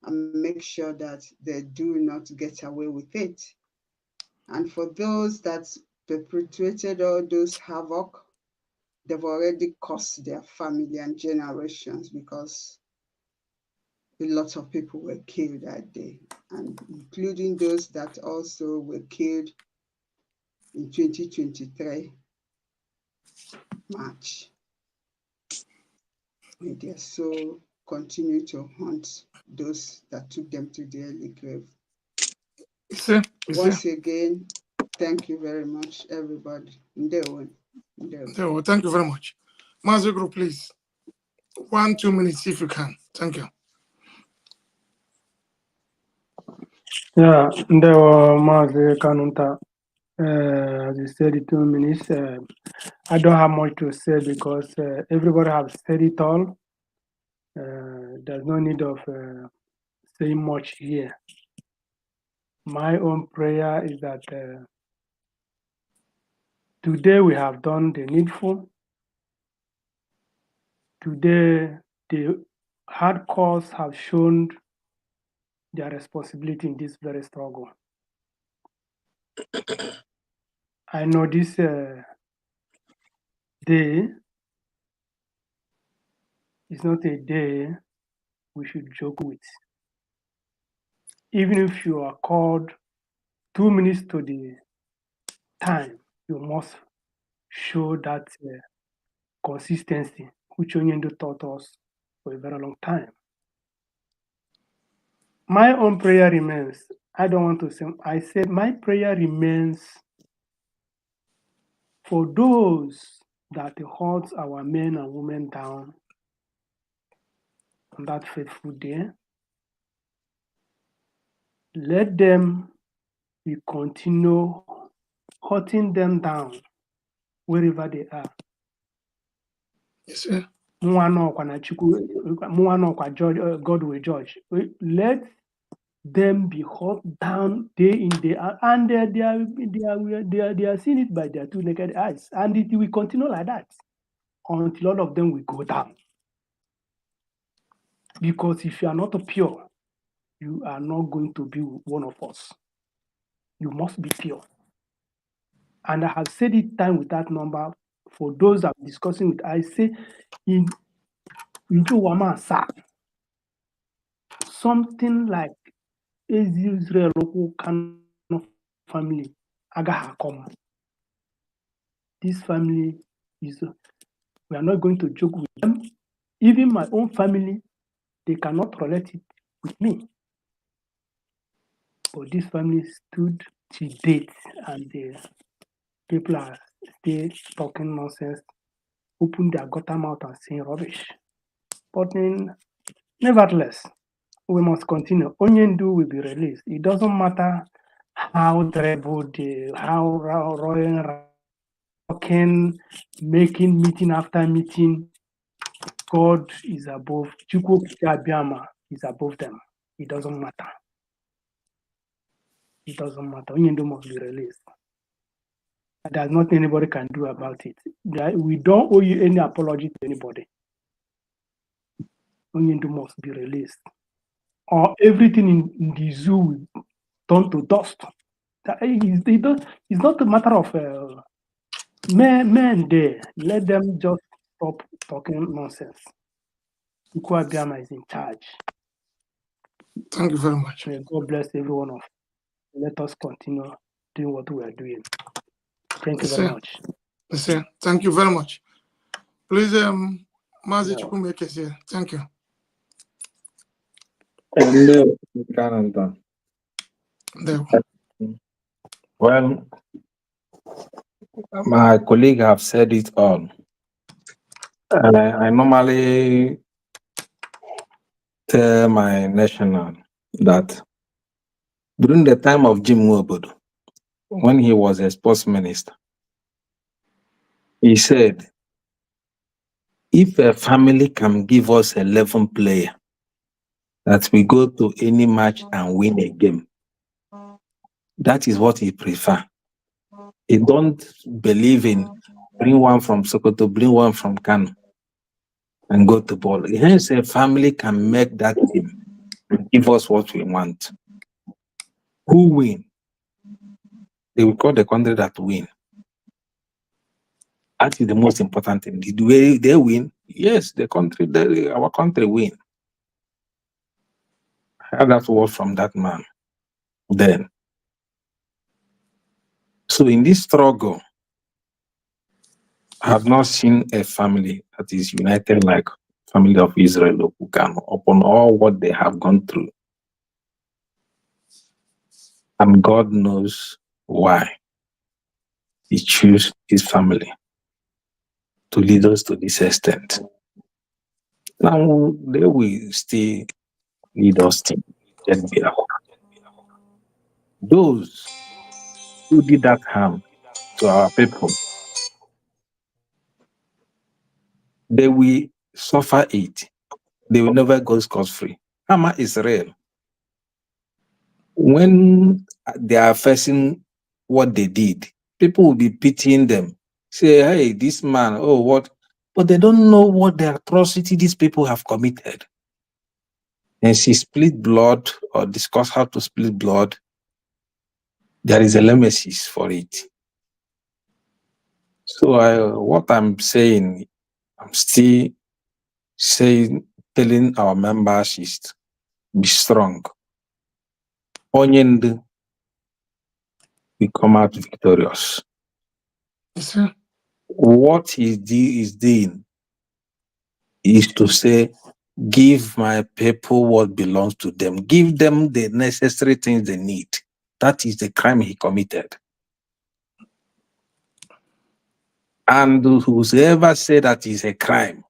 and make sure that they do not get away with it. And for those that perpetrated all those havoc, they've already cost their family and generations, because a lot of people were killed that day, and including those that also were killed in 2023 March. May their soul continue to haunt those that took them to the early grave. Once again, thank you very much, everybody. Thank you very much. Mazi Group, please. 1-2 minutes if you can. Thank you. Yeah, there were Mazi Kanunta. As you said, 2 minutes. I don't have much to say because everybody has said it all. There's no need of saying much here. My own prayer is that today we have done the needful. Today, the hardcores have shown their responsibility in this very struggle. I know this day is not a day we should joke with. Even if you are called 2 minutes to the time, you must show that consistency, which Onyendo taught us for a very long time. My own prayer remains, I don't want to say, I said my prayer remains for those that hold our men and women down on that faithful day. Let them be continue hunting them down wherever they are. Yes, sir. God will judge. Let them be held down day in, day out, and they are seeing it by their two naked eyes, and it will continue like that. until all of them will go down. Because if you are not pure, you are not going to be one of us. You must be pure. And I have said it time without number for those I'm discussing with. I say in Wama something like Israel local kind of family Agahakom. This family is, we are not going to joke with them. Even my own family, they cannot relate it with me. But this family stood to date, and the people are still talking nonsense, open their gutter mouth and saying rubbish. But nevertheless, we must continue. Onyendu will be released. It doesn't matter how terrible how roaring, rocking, making meeting after meeting. God is above. Chukwu Abiyama is above them. It doesn't matter. It doesn't matter. Onyendu must be released. There's nothing anybody can do about it. We don't owe you any apology to anybody. Onyendu must be released. Or everything in the zoo will turn to dust. It's not a matter of men there. Let them just stop talking nonsense. Chukwu Abiyama is in charge. Thank you very much. May God bless everyone of us. Let us continue doing what we are doing. Thank you very much. Thank you very much. Please, Mazi Chukwumeke is here. Thank you. Well, my colleague have said it all. I normally tell my national that during the time of Jim Nwobodo, when he was a sports minister, he said, if a family can give us 11 players, that we go to any match and win a game, that is what he prefer. He don't believe in bring one from Sokoto, bring one from Kano, and go to ball. He said family can make that team and give us what we want. Who win? They will call the country that win. That is the most important thing. The way they win, yes, our country win. I had that word from that man then. So in this struggle, I have not seen a family that is united like family of Israel who can, upon all what they have gone through. And God knows why He chose His family to lead us to this extent. Now they will still lead us to get Biafra. Those who did that harm to our people, they will suffer it. They will never go scot-free. Hama is real. When they are facing what they did, people will be pitying them. Say, hey, this man, oh, what? But they don't know what the atrocity these people have committed. And she split blood or discuss how to split blood. There is a nemesis for it. So what I'm saying, I'm still saying, telling our members is be strong. Onyendu, we come out victorious. Yes, sir. What he is doing is to say, give my people what belongs to them. Give them the necessary things they need. That is the crime he committed. And whoever said that is a crime,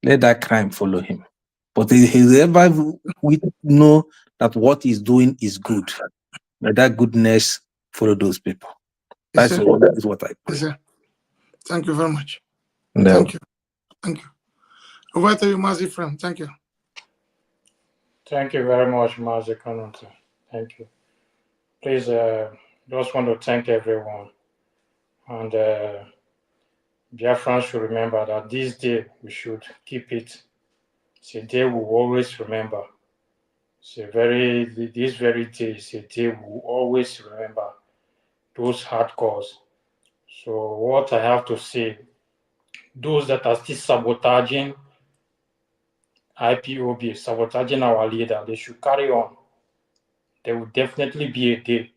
let that crime follow him. But whoever we know that what he's doing is good, let that goodness follow those people. Yes, That is what I pray. Yes, sir. Thank you very much. No. Thank you. Thank you. Over to you, Mazi friend. Thank you. Thank you very much, Mazi Kanunta. Thank you. Please, just want to thank everyone. And Biafrans should remember that this day we should keep it. It's a day we will always remember. This very day is a day we will always remember those hardcores. So what I have to say, those that are still sabotaging IPOB, sabotaging our leader, they should carry on. There will definitely be a day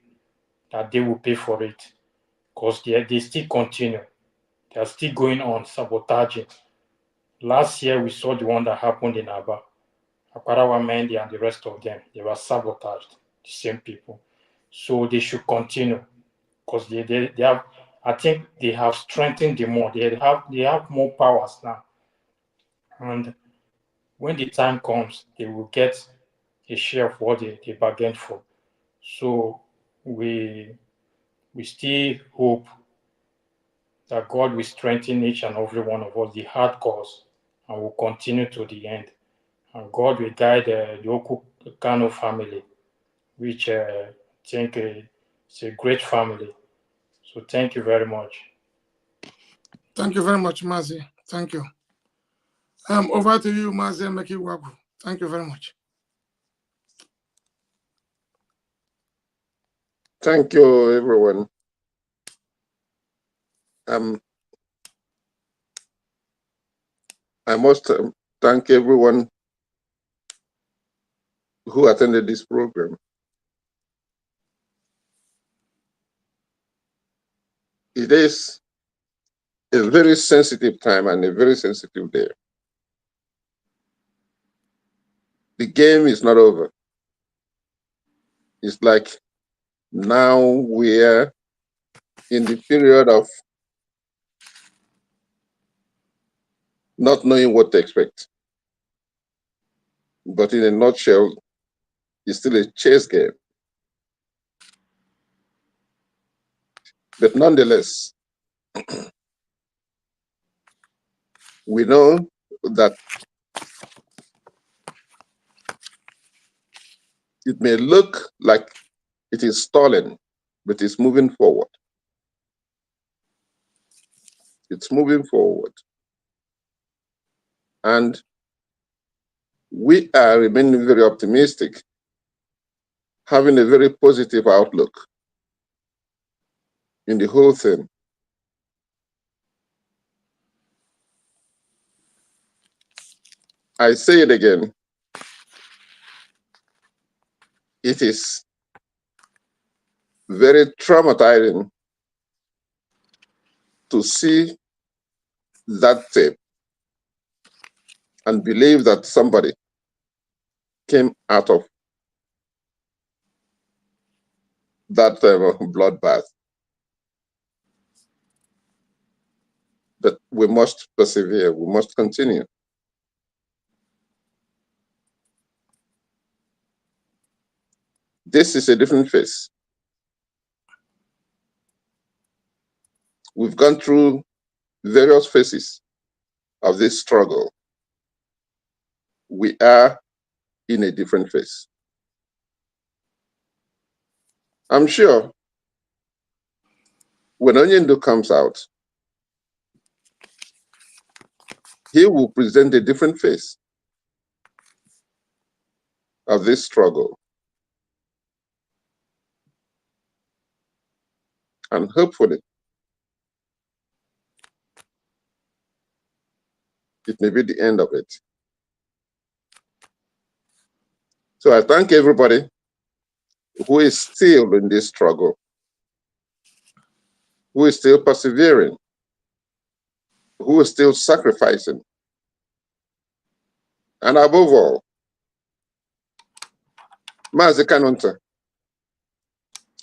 that they will pay for it, because they still continue. They are still going on sabotaging. Last year, we saw the one that happened in Aba. Akarawa Mendy and the rest of them, they were sabotaged, the same people. So they should continue, because they have, I think they have strengthened them more. They have more powers now. And when the time comes, they will get a share of what they bargained for. So we still hope that God will strengthen each and every one of us, the hard cause, and will continue to the end. And God will guide the Oku Kano family, which I think is a great family. So thank you very much. Thank you very much, Mazi. Thank you. Over to you, Mazi UKWU-IBEKU. Thank you very much. Thank you, everyone. I must thank everyone who attended this program. It is a very sensitive time and a very sensitive day. The game is not over. It's like now we're in the period of not knowing what to expect. But in a nutshell, it's still a chess game. But nonetheless, we know that it may look like it is stalling, but it's moving forward. It's moving forward. And we are remaining very optimistic, having a very positive outlook in the whole thing. I say it again, it is very traumatizing to see that tape and believe that somebody came out of that bloodbath. But we must persevere, we must continue. This is a different phase. We've gone through various phases of this struggle. We are in a different phase. I'm sure when Onyendo comes out, he will present a different face of this struggle. And hopefully, it may be the end of it. So I thank everybody who is still in this struggle, who is still persevering, who is still sacrificing. And above all, Mazi Kanunta,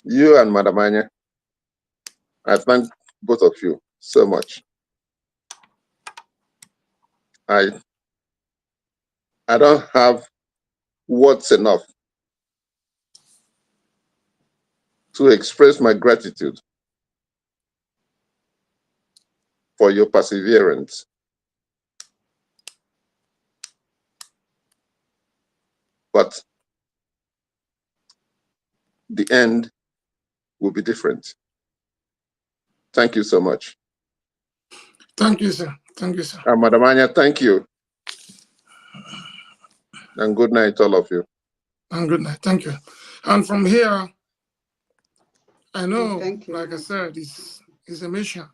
you and Madam Anya, I thank both of you so much. I don't have words enough to express my gratitude for your perseverance. But the end will be different. Thank you so much. Thank you, sir. Thank you, sir. Madam Anya, thank you. And good night, all of you. And good night. Thank you. And from here, I know, like I said, it's a mission.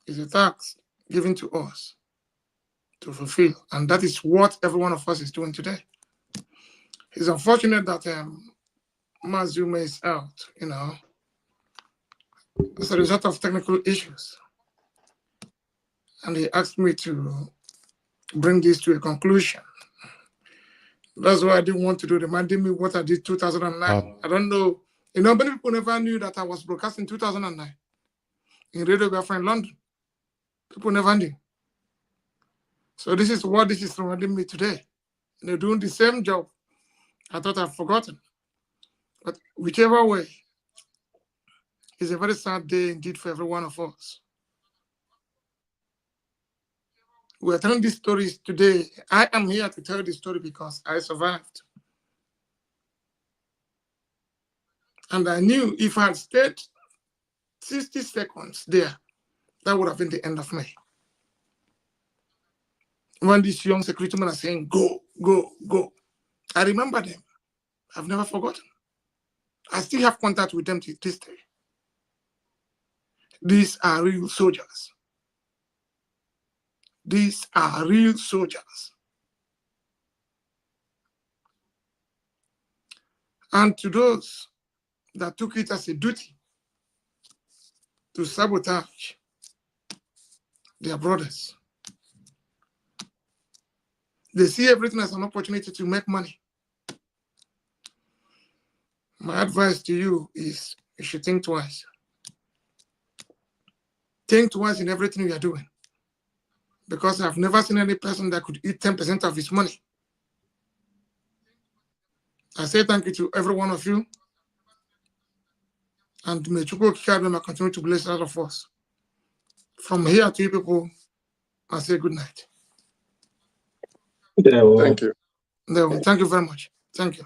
It's a task given to us to fulfill. And that is what every one of us is doing today. It's unfortunate that Mazzi is out, as a result of technical issues. And he asked me to bring this to a conclusion. That's why I didn't want to do, reminding me what I did 2009. I don't know. Many people never knew that I was broadcasting 2009 in Radio Biafra in London. People never knew. So this is what this is reminding me today. They're doing the same job. I thought I'd forgotten. But whichever way, it's a very sad day indeed for every one of us. We're telling these stories today. I am here to tell this story because I survived. And I knew if I had stayed 60 seconds there, that would have been the end of me. When these young security men are saying, go, go, go, I remember them. I've never forgotten. I still have contact with them to this day. These are real soldiers. These are real soldiers. And to those that took it as a duty to sabotage their brothers, they see everything as an opportunity to make money. My advice to you is you should think twice. Think twice in everything you are doing. Because I've never seen any person that could eat 10% of his money. I say thank you to every one of you. And may UKWU-IBEKU continue to bless all of us. From here to you people, I say good night. Thank you. Thank you very much. Thank you.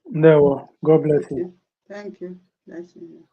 No, God bless you. Thank you. Bless you.